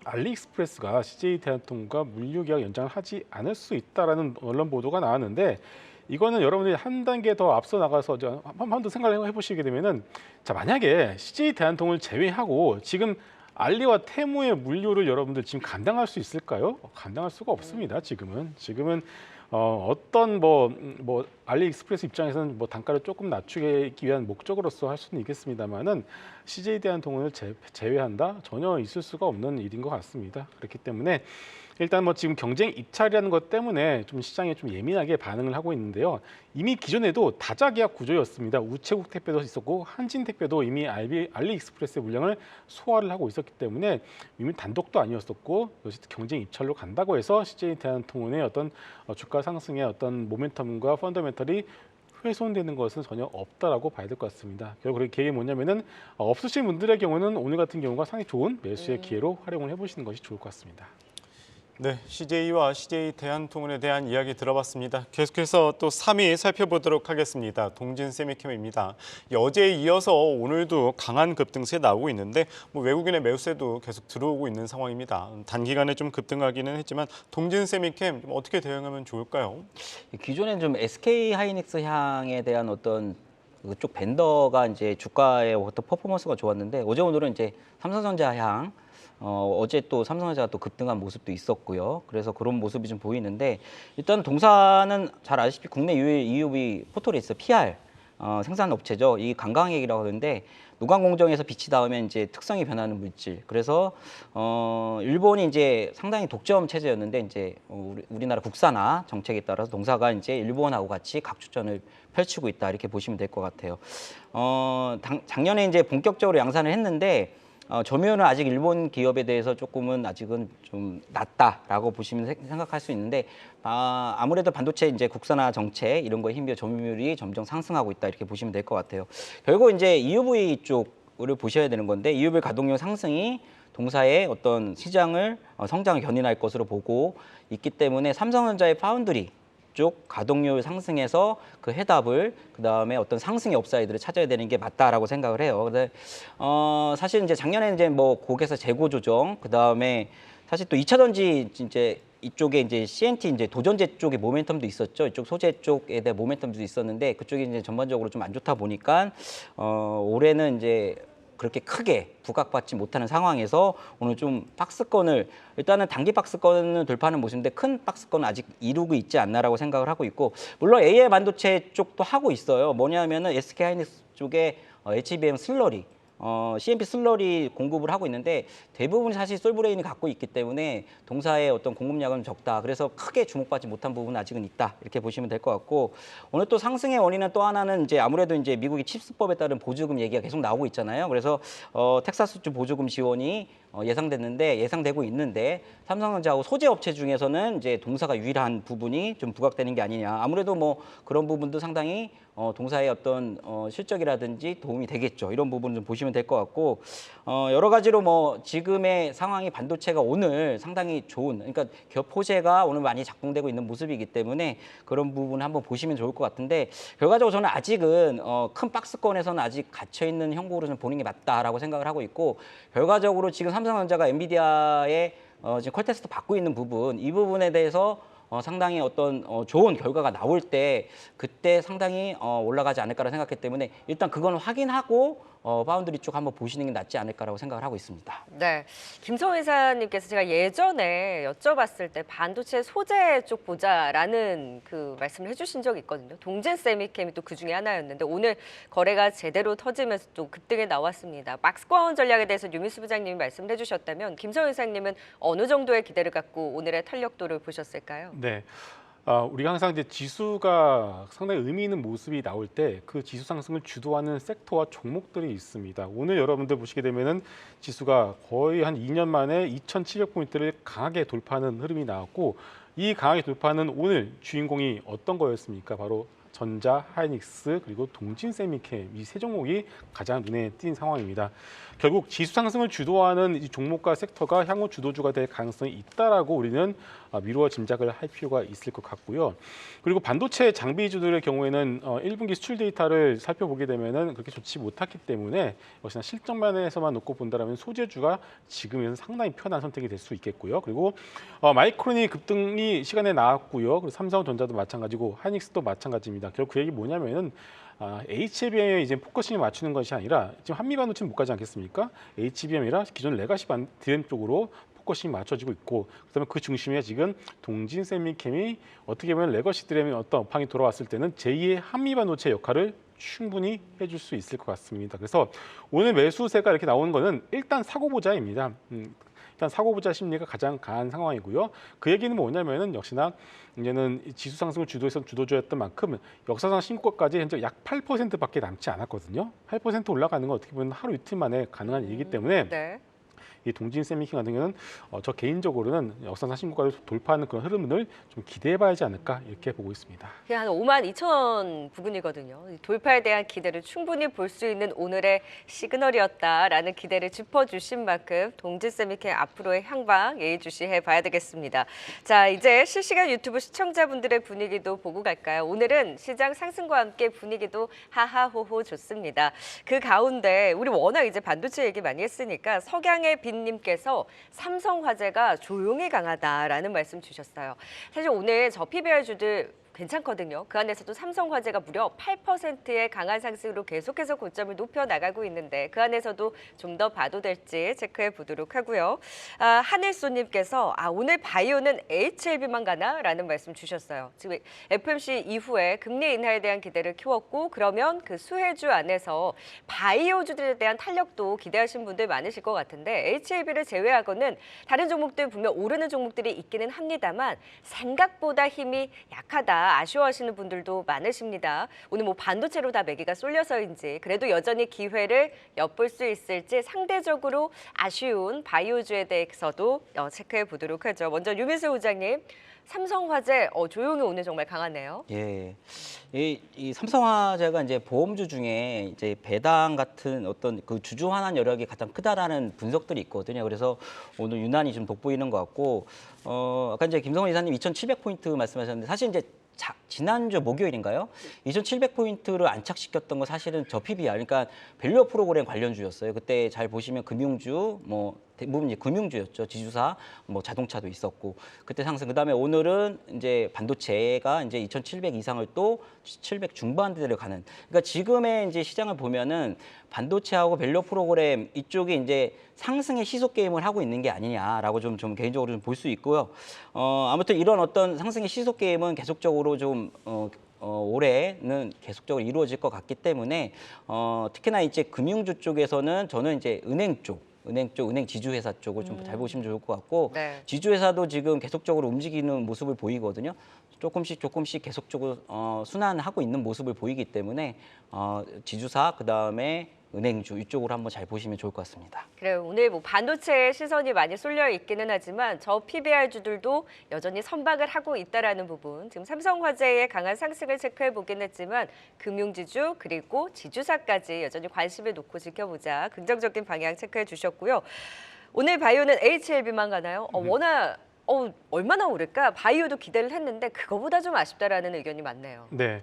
알리익스프레스가 CJ 대한통운과 물류 계약 연장을 하지 않을 수 있다라는 언론 보도가 나왔는데 이거는 여러분들이 한 단계 더 앞서 나가서 한 번 더 생각을 해보시게 되면은 자 만약에 CJ 대한통을 제외하고 지금 알리와 테무의 물류를 여러분들 지금 감당할 수 있을까요? 감당할 수가 없습니다. 지금은 어떤 뭐 알리익스프레스 입장에서는 뭐 단가를 조금 낮추기 위한 목적으로서 할 수는 있겠습니다만은 CJ 대한통운을 제외한다 전혀 있을 수가 없는 일인 것 같습니다. 그렇기 때문에 일단 뭐 지금 경쟁 입찰이라는 것 때문에 좀 시장에 좀 예민하게 반응을 하고 있는데요. 이미 기존에도 다자계약 구조였습니다. 우체국 택배도 있었고 한진 택배도 이미 알리익스프레스의 물량을 소화를 하고 있었기 때문에 이미 단독도 아니었었고 이것이 경쟁 입찰로 간다고 해서 CJ 대한통운의 어떤 주가 상승의 어떤 모멘텀과 펀더멘털이 훼손되는 것은 전혀 없다라고 봐야 될 것 같습니다. 결국 그게 뭐냐면은 없으신 분들의 경우는 오늘 같은 경우가 상당히 좋은 매수의 기회로 활용을 해보시는 것이 좋을 것 같습니다. 네, CJ와 CJ 대한통운에 대한 이야기 들어봤습니다. 계속해서 또 3위 살펴보도록 하겠습니다. 동진 세미캠입니다. 어제에 이어서 오늘도 강한 급등세 나오고 있는데 외국인의 매수세도 계속 들어오고 있는 상황입니다. 단기간에 좀 급등하기는 했지만 동진 세미캠 좀 어떻게 대응하면 좋을까요? 기존엔 좀 SK 하이닉스 향에 대한 어떤 그쪽 벤더가 이제 주가의 어떤 퍼포먼스가 좋았는데 어제 오늘은 이제 삼성전자 향 어제 또 삼성전자가 또 급등한 모습도 있었고요. 그래서 그런 모습이 좀 보이는데 일단 동사는 잘 아시다시피 국내 유일 EUV 포토레이서 PR 생산 업체죠. 이 강강액이라고 하는데 노광 공정에서 빛이 닿으면 이제 특성이 변하는 물질. 그래서 일본이 이제 상당히 독점 체제였는데 이제 우리나라 국산화 정책에 따라서 동사가 이제 일본하고 같이 각축전을 펼치고 있다 이렇게 보시면 될 것 같아요. 작년에 이제 본격적으로 양산을 했는데. 점유율은 아직 일본 기업에 대해서 조금은 아직은 좀 낮다라고 보시면 생각할 수 있는데 아무래도 반도체 이제 국산화 정책 이런 거에 힘입어 점유율이 점점 상승하고 있다 이렇게 보시면 될 것 같아요. 결국 이제 EUV 쪽을 보셔야 되는 건데 EUV 가동률 상승이 동사의 어떤 시장을 성장을 견인할 것으로 보고 있기 때문에 삼성전자의 파운드리 쪽 가동률 상승해서 그 해답을 그다음에 어떤 상승의 업사이드를 찾아야 되는 게 맞다라고 생각을 해요. 근데 사실 이제 작년에 이제 뭐 곡에서 재고 조정 그다음에 사실 또 2차 전지 이제 이쪽에 이제 CNT 이제 도전제 쪽에 모멘텀도 있었죠. 이쪽 소재 쪽에 대한 모멘텀도 있었는데 그쪽이 이제 전반적으로 좀 안 좋다 보니까 올해는 이제 그렇게 크게 부각받지 못하는 상황에서 오늘 좀 박스권을 일단은 단기 박스권을 돌파하는 모습인데 큰 박스권은 아직 이루고 있지 않나라고 생각을 하고 있고 물론 AI 반도체 쪽도 하고 있어요. 뭐냐면은 SK 하이닉스 쪽에 HBM 슬러리 CMP 슬러리 공급을 하고 있는데 대부분 사실 솔브레인이 갖고 있기 때문에 동사의 어떤 공급량은 적다. 그래서 크게 주목받지 못한 부분은 아직은 있다. 이렇게 보시면 될 것 같고 오늘 또 상승의 원인은 또 하나는 이제 아무래도 이제 미국의 칩스법에 따른 보조금 얘기가 계속 나오고 있잖아요. 그래서 텍사스주 보조금 지원이 예상되고 있는데 삼성전자하고 소재 업체 중에서는 이제 동사가 유일한 부분이 좀 부각되는 게 아니냐. 아무래도 뭐 그런 부분도 상당히 동사의 어떤 실적이라든지 도움이 되겠죠. 이런 부분 좀 보시면 될 것 같고 여러 가지로 뭐 지금의 상황이 반도체가 오늘 상당히 좋은 그러니까 기업 호재가 오늘 많이 작동되고 있는 모습이기 때문에 그런 부분 한번 보시면 좋을 것 같은데 결과적으로 저는 아직은 큰 박스권에서는 아직 갇혀 있는 형국으로 좀 보는 게 맞다라고 생각을 하고 있고 결과적으로 지금 삼성전자가 엔비디아의 지금 퀄테스트 받고 있는 부분 이 부분에 대해서 상당히 어떤 좋은 결과가 나올 때 그때 상당히 올라가지 않을까라는 생각했기 때문에 일단 그건 확인하고 파운드리 쪽 한번 보시는 게 낫지 않을까라고 생각을 하고 있습니다. 네, 김성훈 이사님께서 제가 예전에 여쭤봤을 때 반도체 소재 쪽 보자라는 그 말씀을 해주신 적이 있거든요. 동진 세미캠이 또 그 중에 하나였는데 오늘 거래가 제대로 터지면서 또 급등에 나왔습니다. 박스권 전략에 대해서 유미수 부장님이 말씀을 해주셨다면 김성훈 이사님은 어느 정도의 기대를 갖고 오늘의 탄력도를 보셨을까요? 네. 우리가 항상 이제 지수가 상당히 의미 있는 모습이 나올 때 그 지수 상승을 주도하는 섹터와 종목들이 있습니다. 오늘 여러분들 보시게 되면은 지수가 거의 한 2년 만에 2,700포인트를 강하게 돌파하는 흐름이 나왔고 이 강하게 돌파하는 오늘 주인공이 어떤 거였습니까? 바로 전자, 하이닉스 그리고 동진세미캠 이 세 종목이 가장 눈에 띈 상황입니다. 결국 지수 상승을 주도하는 이 종목과 섹터가 향후 주도주가 될 가능성이 있다라고 우리는 미루어 짐작을 할 필요가 있을 것 같고요. 그리고 반도체 장비주들의 경우에는 1분기 수출 데이터를 살펴보게 되면은 그렇게 좋지 못했기 때문에 역시나 실적 면에서만 놓고 본다라면 소재주가 지금에는 상당히 편한 선택이 될 수 있겠고요. 그리고 마이크론이 급등이 시간에 나왔고요. 그리고 삼성전자도 마찬가지고 하이닉스도 마찬가지입니다. 결국 그 얘기 뭐냐면은 HBM에 이제 포커싱을 맞추는 것이 아니라 지금 한미반도체는 못 가지 않겠습니까? HBM이라 기존 레가시 DRAM 쪽으로 포커싱이 맞춰지고 있고 그다음에 그 중심에 지금 동진세미캠이 어떻게 보면 레거시 DRAM의 어떤 업황이 돌아왔을 때는 제2의 한미반도체 역할을 충분히 해줄 수 있을 것 같습니다. 그래서 오늘 매수세가 이렇게 나오는 거는 일단 사고 보자입니다. 일단 사고 보자 심리가 가장 강한 상황이고요. 그 얘기는 뭐냐면은 역시나 이제는 지수 상승을 주도해서 주도주였던 만큼 역사상 신고가까지 현재 약 8%밖에 남지 않았거든요. 8% 올라가는 건 어떻게 보면 하루 이틀 만에 가능한 일이기 때문에 네. 이 동진세미캠 같은 경우는 저 개인적으로는 역사상 신고가를 돌파하는 그런 흐름을 좀 기대해봐야 하지 않을까 이렇게 보고 있습니다. 그게 한 52,000 부근이거든요. 이 돌파에 대한 기대를 충분히 볼 수 있는 오늘의 시그널이었다라는 기대를 짚어주신 만큼 동진세미캠 앞으로의 향방 예의주시해 봐야 되겠습니다. 자, 이제 실시간 유튜브 시청자분들의 분위기도 보고 갈까요? 오늘은 시장 상승과 함께 분위기도 하하호호 좋습니다. 그 가운데 우리 워낙 이제 반도체 얘기 많이 했으니까 석양의 빛님께서 삼성화재가 조용히 강하다라는 말씀 주셨어요. 사실 오늘 저 PBR주들 괜찮거든요. 그 안에서도 삼성화재가 무려 8%의 강한 상승으로 계속해서 고점을 높여 나가고 있는데 그 안에서도 좀 더 봐도 될지 체크해 보도록 하고요. 하늘소님께서 오늘 바이오는 HLB만 가나라는 말씀 주셨어요. 지금 FMC 이후에 금리 인하에 대한 기대를 키웠고 그러면 그 수혜주 안에서 바이오주들에 대한 탄력도 기대하신 분들 많으실 것 같은데 HLB를 제외하고는 다른 종목들 분명 오르는 종목들이 있기는 합니다만 생각보다 힘이 약하다. 아쉬워하시는 분들도 많으십니다. 오늘 뭐 반도체로 다 매기가 쏠려서인지 그래도 여전히 기회를 엿볼 수 있을지 상대적으로 아쉬운 바이오주에 대해서도 체크해 보도록 하죠. 먼저 유민수 부장님, 삼성화재 조용히 오늘 정말 강하네요. 예, 이 삼성화재가 이제 보험주 중에 이제 배당 같은 어떤 그 주주 환원 여력이 가장 크다라는 분석들이 있거든요. 그래서 오늘 유난히 좀 돋보이는 것 같고, 아까 이제 김성원 이사님 2,700포인트 말씀하셨는데 사실 이제 지난주 목요일인가요? 2,700포인트를 안착시켰던 거 사실은 저 PBR, 그러니까 밸류업 프로그램 관련주였어요. 그때 잘 보시면 금융주, 뭐 대부분 이제 금융주였죠. 지주사, 뭐 자동차도 있었고 그때 상승. 그다음에 오늘은 이제 반도체가 이제 2,700 이상을 또 700 중반대를 가는. 그러니까 지금의 이제 시장을 보면은 반도체하고 밸류업 프로그램 이쪽이 이제 상승의 시속 게임을 하고 있는 게 아니냐라고 좀 개인적으로 좀 볼 수 있고요. 아무튼 이런 어떤 상승의 시속 게임은 계속적으로 좀 올해는 계속적으로 이루어질 것 같기 때문에 특히나 이제 금융주 쪽에서는 저는 이제 은행 지주회사 쪽을 좀 잘 보시면 좋을 것 같고 네. 지주회사도 지금 계속적으로 움직이는 모습을 보이거든요. 조금씩 계속적으로 순환하고 있는 모습을 보이기 때문에 지주사 그다음에 은행주 이쪽으로 한번 잘 보시면 좋을 것 같습니다. 그래요. 오늘 뭐 반도체에 시선이 많이 쏠려 있기는 하지만 저 PBR주들도 여전히 선박을 하고 있다라는 부분. 지금 삼성화재의 강한 상승을 체크해 보긴 했지만 금융지주 그리고 지주사까지 여전히 관심을 놓고 지켜보자. 긍정적인 방향 체크해 주셨고요. 오늘 바이오는 HLB만 가나요? 워낙 얼마나 오를까? 바이오도 기대를 했는데 그거보다 좀 아쉽다라는 의견이 많네요. 네,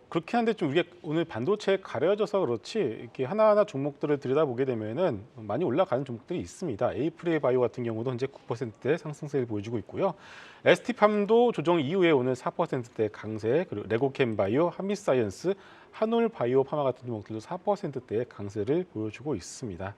그렇긴 한데 좀 우리가 오늘 반도체에 가려져서 그렇지 이렇게 하나하나 종목들을 들여다보게 되면은 많이 올라가는 종목들이 있습니다. 에이프리에 바이오 같은 경우도 현재 9%대 상승세를 보여주고 있고요. ST팜도 조정 이후에 오늘 4%대 강세, 그리고 레고캠 바이오, 한미사이언스, 한올 바이오 파마 같은 종목들도 4%대의 강세를 보여주고 있습니다.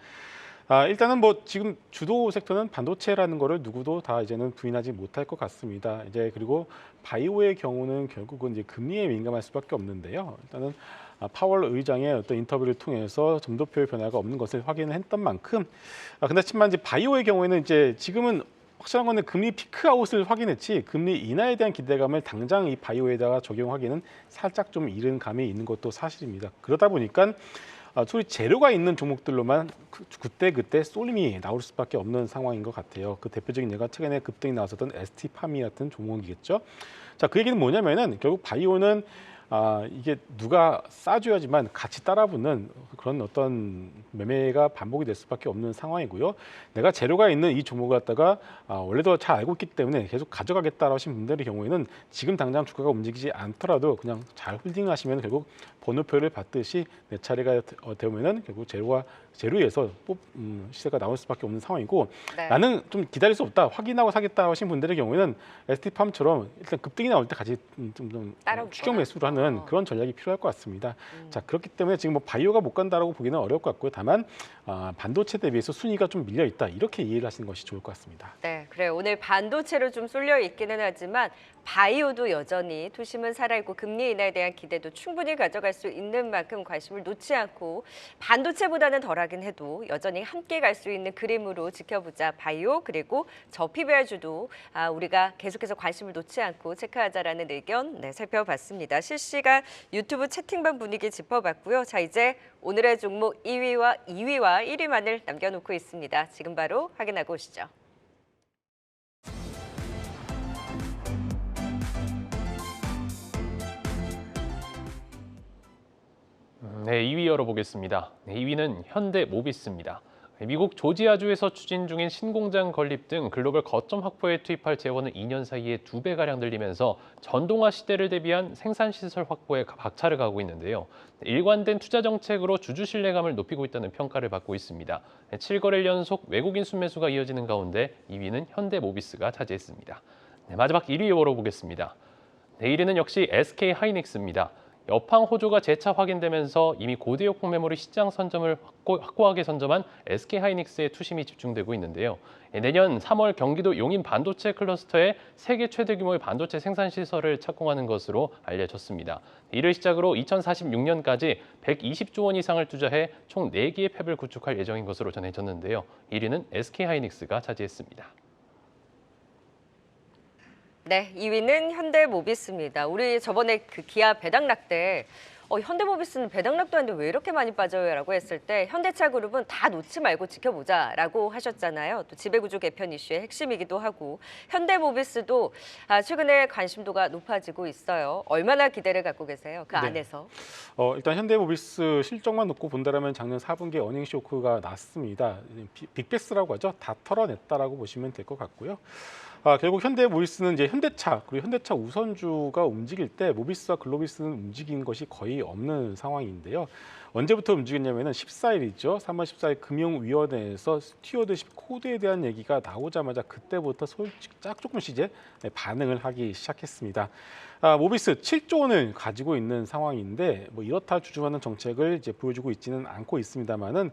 일단은 뭐 지금 주도 섹터는 반도체라는 거를 누구도 다 이제는 부인하지 못할 것 같습니다. 이제 그리고 바이오의 경우는 결국은 이제 금리에 민감할 수밖에 없는데요. 일단은 파월 의장의 어떤 인터뷰를 통해서 점도표의 변화가 없는 것을 확인했던 만큼, 근데 하지만 이제 바이오의 경우에는 이제 지금은 확실한 거는 금리 피크아웃을 확인했지 금리 인하에 대한 기대감을 당장 이 바이오에다가 적용하기는 살짝 좀 이른 감이 있는 것도 사실입니다. 그러다 보니까 소위 재료가 있는 종목들로만 그때 쏠림이 나올 수밖에 없는 상황인 것 같아요. 그 대표적인 예가 최근에 급등이 나왔었던 ST팜이 같은 종목이겠죠. 자, 그 얘기는 뭐냐면은 결국 바이오는 이게 누가 싸줘야지만 같이 따라붙는 그런 어떤 매매가 반복이 될 수밖에 없는 상황이고요. 내가 재료가 있는 이 종목을 갖다가 원래도 잘 알고 있기 때문에 계속 가져가겠다라고 하신 분들의 경우에는 지금 당장 주가가 움직이지 않더라도 그냥 잘 홀딩하시면 결국 번호표를 받듯이 내 차례가 되면은 결국 재료에서 시세가 나올 수밖에 없는 상황이고 네. 나는 좀 기다릴 수 없다 확인하고 사겠다 하신 분들의 경우에는 ST팜처럼 일단 급등이 나올 때 같이 좀 따라붙거나. 추격 매수를 하는 그런 전략이 필요할 것 같습니다. 자, 그렇기 때문에 지금 뭐 바이오가 못 간다라고 보기는 어려울 것 같고요. 다만 반도체 대비해서 순위가 좀 밀려 있다 이렇게 이해를 하시는 것이 좋을 것 같습니다. 네, 그래요. 오늘 반도체로 좀 쏠려 있기는 하지만 바이오도 여전히 투심은 살아있고 금리 인하에 대한 기대도 충분히 가져갈 수 있는 만큼 관심을 놓지 않고 반도체보다는 덜하긴 해도 여전히 함께 갈 수 있는 그림으로 지켜보자. 바이오 그리고 저PBR주도 우리가 계속해서 관심을 놓지 않고 체크하자라는 의견 살펴봤습니다. 실시간 유튜브 채팅방 분위기 짚어봤고요. 자, 이제 오늘의 종목 2위와 1위만을 남겨놓고 있습니다. 지금 바로 확인하고 오시죠. 네, 2위 열어보겠습니다. 2위는 현대모비스입니다. 미국 조지아주에서 추진 중인 신공장 건립 등 글로벌 거점 확보에 투입할 재원을 2년 사이에 2배가량 늘리면서 전동화 시대를 대비한 생산시설 확보에 박차를 가하고 있는데요. 일관된 투자 정책으로 주주 신뢰감을 높이고 있다는 평가를 받고 있습니다. 7거래일 연속 외국인 순매수가 이어지는 가운데 2위는 현대모비스가 차지했습니다. 네, 마지막 1위 열어보겠습니다. 네, 1위는 역시 SK하이닉스입니다. 여팡 호조가 재차 확인되면서 이미 고대역폭 메모리 시장 선점을 확고하게 선점한 SK하이닉스의 투심이 집중되고 있는데요. 내년 3월 경기도 용인 반도체 클러스터에 세계 최대 규모의 반도체 생산 시설을 착공하는 것으로 알려졌습니다. 이를 시작으로 2046년까지 120조 원 이상을 투자해 총 4개의 팹을 구축할 예정인 것으로 전해졌는데요. 1위는 SK하이닉스가 차지했습니다. 네, 2위는 현대모비스입니다. 우리 저번에 그 기아 배당락 때 현대모비스는 배당락도 하는데 왜 이렇게 많이 빠져요라고 했을 때 현대차 그룹은 다 놓지 말고 지켜보자라고 하셨잖아요. 또 지배구조 개편 이슈의 핵심이기도 하고 현대모비스도 최근에 관심도가 높아지고 있어요. 얼마나 기대를 갖고 계세요? 그 네. 안에서. 일단 현대모비스 실적만 놓고 본다면 작년 4분기 어닝 쇼크가 났습니다. 빅베스라고 하죠. 다 털어냈다라고 보시면 될 것 같고요. 결국 현대모비스는 이제 현대차 그리고 현대차 우선주가 움직일 때 모비스와 글로비스는 움직인 것이 거의 없는 상황인데요. 언제부터 움직였냐면은 14일이죠. 3월 14일 금융위원회에서 스튜어드십 코드에 대한 얘기가 나오자마자 그때부터 조금씩 이제 반응을 하기 시작했습니다. 모비스 7조 원을 가지고 있는 상황인데 뭐 이렇다 주주하는 정책을 이제 보여주고 있지는 않고 있습니다만은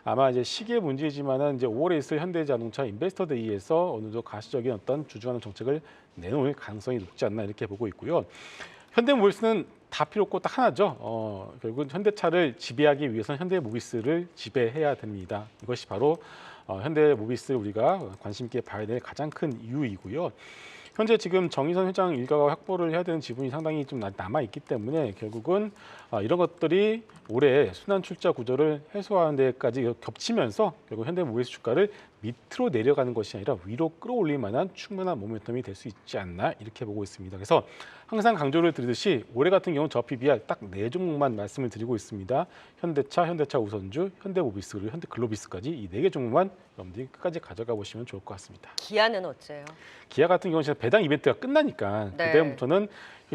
아마 이제 시기의 문제이지만은 이제 5월에 있을 현대자동차 인베스터 데이에서 어느 정도 가시적인 어떤 주주하는 정책을 내놓을 가능성이 높지 않나 이렇게 보고 있고요. 현대모비스는 다 필요 없고 딱 하나죠. 결국은 현대차를 지배하기 위해서는 현대모비스를 지배해야 됩니다. 이것이 바로 현대모비스를 우리가 관심 있게 봐야 될 가장 큰 이유이고요. 현재 지금 정의선 회장 일가가 확보를 해야 되는 지분이 상당히 좀 남아 있기 때문에 결국은 이런 것들이 올해 순환 출자 구조를 해소하는 데까지 겹치면서 결국 현대모비스 주가를 밑으로 내려가는 것이 아니라 위로 끌어올릴 만한 충분한 모멘텀이 될 수 있지 않나 이렇게 보고 있습니다. 그래서 항상 강조를 드리듯이 올해 같은 경우는 저PBR 딱 4종목만 말씀을 드리고 있습니다. 현대차, 현대차 우선주, 현대모비스 그리고 현대글로비스까지 이 4개 종목만 여러분들이 끝까지 가져가 보시면 좋을 것 같습니다. 기아는 어째요? 기아 같은 경우는 진짜 배당 이벤트가 끝나니까 네. 그다음부터는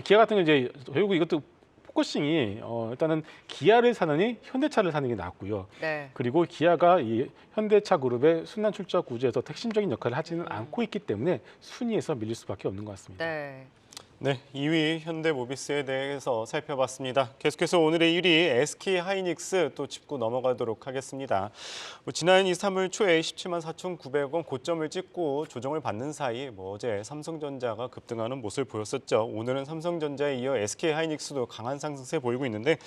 기아 같은 경우 이제 결국 이것도 포커싱이 일단은 기아를 사느니 현대차를 사는 게 낫고요. 네. 그리고 기아가 이 현대차 그룹의 순환 출자 구조에서 핵심적인 역할을 하지는 않고 있기 때문에 순위에서 밀릴 수밖에 없는 것 같습니다. 네. 네, 2위 현대모비스에 대해서 살펴봤습니다. 계속해서 오늘의 1위 SK하이닉스 또 짚고 넘어가도록 하겠습니다. 지난 2, 3월 초에 17만 4,900원 고점을 찍고 조정을 받는 사이 어제 삼성전자가 급등하는 모습을 보였었죠. 오늘은 삼성전자에 이어 SK하이닉스도 강한 상승세 보이고 있는데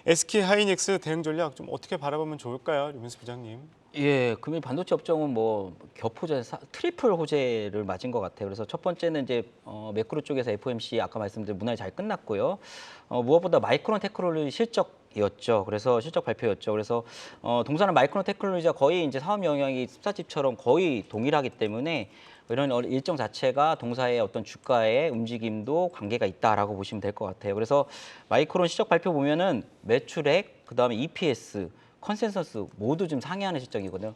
SK하이닉스 대응 전략 좀 어떻게 바라보면 좋을까요, 류민수 부장님? 예, 금일 반도체 업종은 뭐 겹호재, 트리플 호재를 맞은 것 같아요. 그래서 첫 번째는 이제 매크로 쪽에서 FOMC 아까 말씀드린 무난히 잘 끝났고요. 무엇보다 마이크론 테크놀로지 실적이었죠. 그래서 실적 발표였죠. 그래서 동사는 마이크론 테크놀로지가 거의 이제 사업 영역이 습사집처럼 거의 동일하기 때문에 이런 일정 자체가 동사의 어떤 주가의 움직임도 관계가 있다라고 보시면 될 것 같아요. 그래서 마이크론 실적 발표 보면은 매출액, 그다음에 EPS, 컨센서스 모두 좀 상회하는 실적이거든요.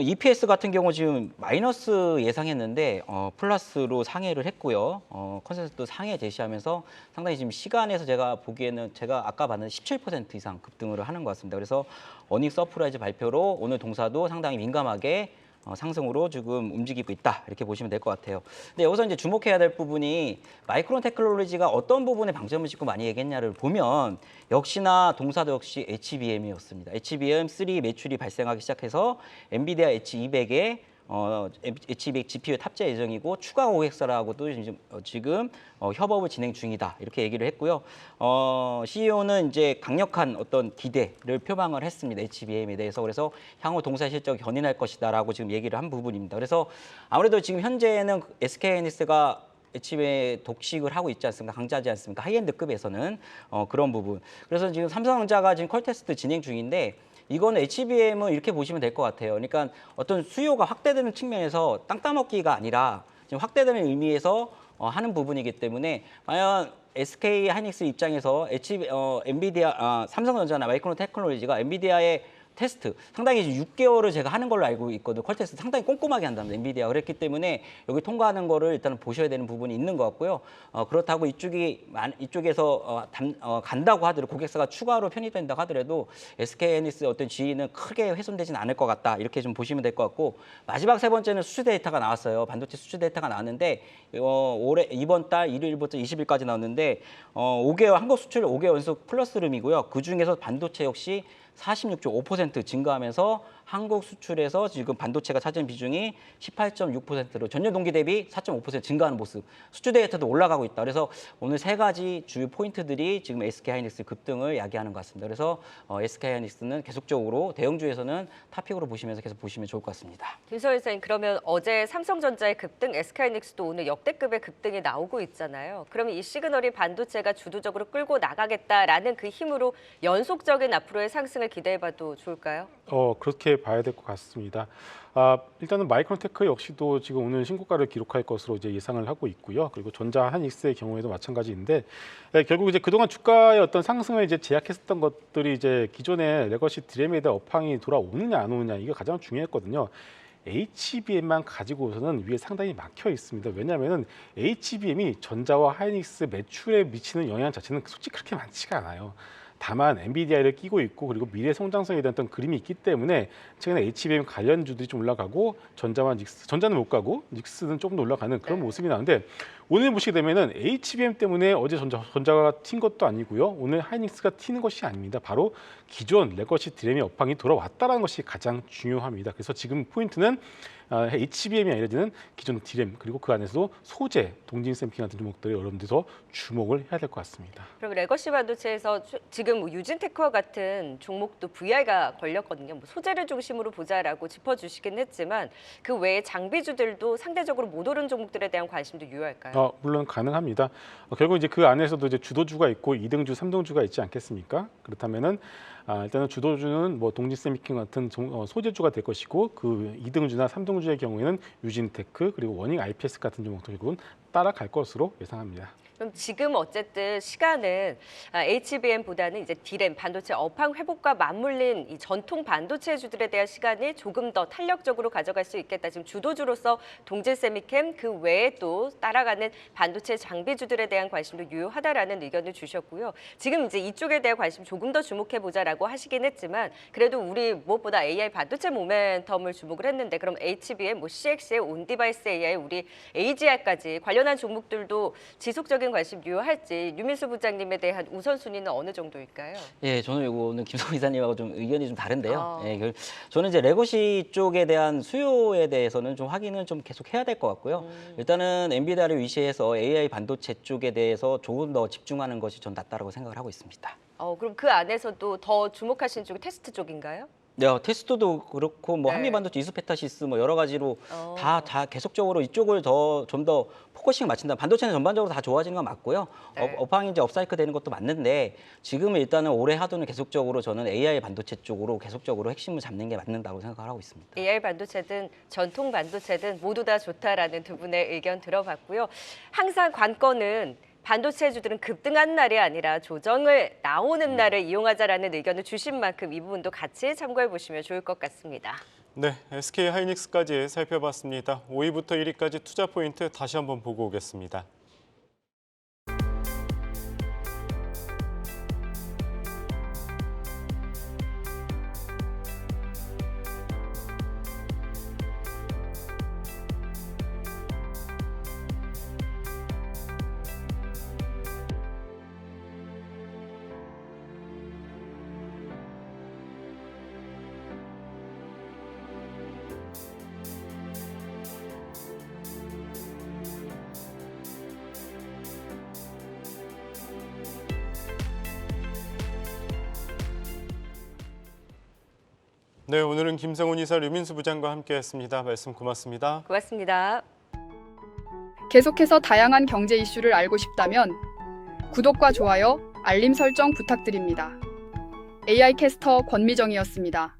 EPS 같은 경우 지금 마이너스 예상했는데 플러스로 상회를 했고요. 컨센서스도 상회 제시하면서 상당히 지금 시간에서 제가 보기에는 제가 아까 봤는데 17% 이상 급등을 하는 것 같습니다. 그래서 어닝 서프라이즈 발표로 오늘 동사도 상당히 민감하게 상승으로 지금 움직이고 있다 이렇게 보시면 될 것 같아요. 근데 여기서 이제 주목해야 될 부분이 마이크론 테크놀로지가 어떤 부분에 방점을 찍고 많이 얘기했냐를 보면 역시나 동사도 역시 HBM이었습니다. HBM3 매출이 발생하기 시작해서 엔비디아 H200에 H200 GPU 탑재 예정이고 추가 고객사라고도 지금 협업을 진행 중이다 이렇게 얘기를 했고요. CEO는 이제 강력한 어떤 기대를 표방을 했습니다. HBM에 대해서. 그래서 향후 동사 실적이 견인할 것이다라고 지금 얘기를 한 부분입니다. 그래서 아무래도 지금 현재는 SK하이닉스가 HBM에 독식을 하고 있지 않습니까? 강자지 않습니까? 하이엔드급에서는 그런 부분. 그래서 지금 삼성전자가 지금 컬 테스트 진행 중인데 이거는 HBM은 이렇게 보시면 될 것 같아요. 그러니까 어떤 수요가 확대되는 측면에서 땅 따먹기가 아니라 지금 확대되는 의미에서 하는 부분이기 때문에 과연 SK 하이닉스 입장에서 엔비디아, 삼성전자나 마이크론 테크놀로지가 엔비디아의 테스트 상당히 6개월을 제가 하는 걸로 알고 있거든요. 컬 테스트 상당히 꼼꼼하게 한답니다. 엔비디아가 그랬기 때문에 여기 통과하는 거를 일단은 보셔야 되는 부분이 있는 것 같고요. 그렇다고 이쪽에서 간다고 하더라도 고객사가 추가로 편입된다고 하더라도 SK하이닉스의 어떤 지위는 크게 훼손되지는 않을 것 같다. 이렇게 좀 보시면 될 것 같고 마지막 세 번째는 수출 데이터가 나왔어요. 반도체 수출 데이터가 나왔는데 올해 이번 달 1일부터 20일까지 나왔는데 5개월 한국 수출 5개월 연속 플러스 흐름이고요. 그 중에서 반도체 역시 46.5% 증가하면서 한국 수출에서 지금 반도체가 차지하는 비중이 18.6%로 전년 동기 대비 4.5% 증가하는 모습. 수출 데이터도 올라가고 있다. 그래서 오늘 세 가지 주요 포인트들이 지금 SK하이닉스 급등을 야기하는 것 같습니다. 그래서 SK하이닉스는 계속적으로 대형주에서는 탑픽으로 보시면서 계속 보시면 좋을 것 같습니다. 김서일 선생님, 그러면 어제 삼성전자의 급등, SK하이닉스도 오늘 역대급의 급등이 나오고 있잖아요. 그러면 이 시그널이 반도체가 주도적으로 끌고 나가겠다라는 그 힘으로 연속적인 앞으로의 상승을 기대해봐도 좋을까요? 그렇게 봐야 될 것 같습니다. 일단은 마이크론테크 역시도 지금 오늘 신고가를 기록할 것으로 이제 예상을 하고 있고요. 그리고 전자 하이닉스의 경우에도 마찬가지인데 결국 이제 그동안 주가의 어떤 상승을 이제 제약했었던 것들이 이제 기존의 레거시 드램에 대한 업황이 돌아오느냐 안 오느냐 이게 가장 중요했거든요. HBM만 가지고서는 위에 상당히 막혀 있습니다. 왜냐하면 HBM이 전자와 하이닉스 매출에 미치는 영향 자체는 솔직히 그렇게 많지가 않아요. 다만 엔비디아를 끼고 있고 그리고 미래 성장성에 대한 어떤 그림이 있기 때문에 최근에 HBM 관련주들이 좀 올라가고 전자는 못 가고 닉스는 조금 더 올라가는 그런 모습이 나오는데 오늘 보시게 되면은 HBM 때문에 어제 전자가 튄 것도 아니고요. 오늘 하이닉스가 튀는 것이 아닙니다. 바로 기존 레거시 드램의 업황이 돌아왔다는 것이 가장 중요합니다. 그래서 지금 포인트는 HBM이 아니라 기존 디램 그리고 그 안에서도 소재, 동진샘핑 같은 종목들에 여러분들서 주목을 해야 될 것 같습니다. 그럼 레거시 반도체에서 지금 뭐 유진테크와 같은 종목도 VI가 걸렸거든요. 뭐 소재를 중심으로 보자라고 짚어주시긴 했지만 그 외에 장비주들도 상대적으로 못 오른 종목들에 대한 관심도 유효할까요? 물론 가능합니다. 결국 이제 그 안에서도 이제 주도주가 있고 2등주, 3등주가 있지 않겠습니까? 그렇다면은 일단은 주도주는 뭐 동진세미킹 같은 소재주가 될 것이고 그 2등주나 3등주의 경우에는 유진테크 그리고 워닝 IPS 같은 종목들은 따라갈 것으로 예상합니다. 그럼 지금 어쨌든 시간은 HBM보다는 이제 디램, 반도체 업황 회복과 맞물린 이 전통 반도체주들에 대한 시간이 조금 더 탄력적으로 가져갈 수 있겠다. 지금 주도주로서 동질세미캠 그 외에 또 따라가는 반도체 장비주들에 대한 관심도 유효하다라는 의견을 주셨고요. 지금 이제 이쪽에 대한 관심 조금 더 주목해 보자라고 하시긴 했지만 그래도 우리 무엇보다 AI 반도체 모멘텀을 주목을 했는데 그럼 HBM, 뭐 CX의 온디바이스 AI, 우리 AGR까지 관련한 종목들도 지속적인 관심 유효할지 유민수 부장님에 대한 우선순위는 어느 정도일까요? 예, 저는 이거는 김성호 이사님하고 좀 의견이 좀 다른데요. 예, 저는 이제 레거시 쪽에 대한 수요에 대해서는 좀 확인을 좀 계속 해야 될 것 같고요. 일단은 엔비디아를 위시해서 AI 반도체 쪽에 대해서 조금 더 집중하는 것이 전 낫다라고 생각을 하고 있습니다. 그럼 그 안에서도 더 주목하시는 쪽이 테스트 쪽인가요? 네, 테스트도 그렇고 뭐 네. 한미반도체 이수페타시스 뭐 여러 가지로 어. 다 계속적으로 이쪽을 좀 더 포커싱을 맞춘다. 반도체는 전반적으로 다 좋아지는 건 맞고요. 네. 업황이 이제 업사이클 되는 것도 맞는데 지금은 일단은 올해 하도는 계속적으로 저는 AI 반도체 쪽으로 계속적으로 핵심을 잡는 게 맞는다고 생각을 하고 있습니다. AI 반도체든 전통 반도체든 모두 다 좋다라는 두 분의 의견 들어봤고요. 항상 관건은 반도체주들은 급등한 날이 아니라 조정을 나오는 날을 이용하자라는 의견을 주신 만큼 이 부분도 같이 참고해 보시면 좋을 것 같습니다. 네, SK 하이닉스까지 살펴봤습니다. 5위부터 1위까지 투자 포인트 다시 한번 보고 오겠습니다. 네, 오늘은 김성훈 이사 류민수 부장과 함께했습니다. 말씀 고맙습니다. 고맙습니다. 계속해서 다양한 경제 이슈를 알고 싶다면 구독과 좋아요, 알림 설정 부탁드립니다. AI 캐스터 권미정이었습니다.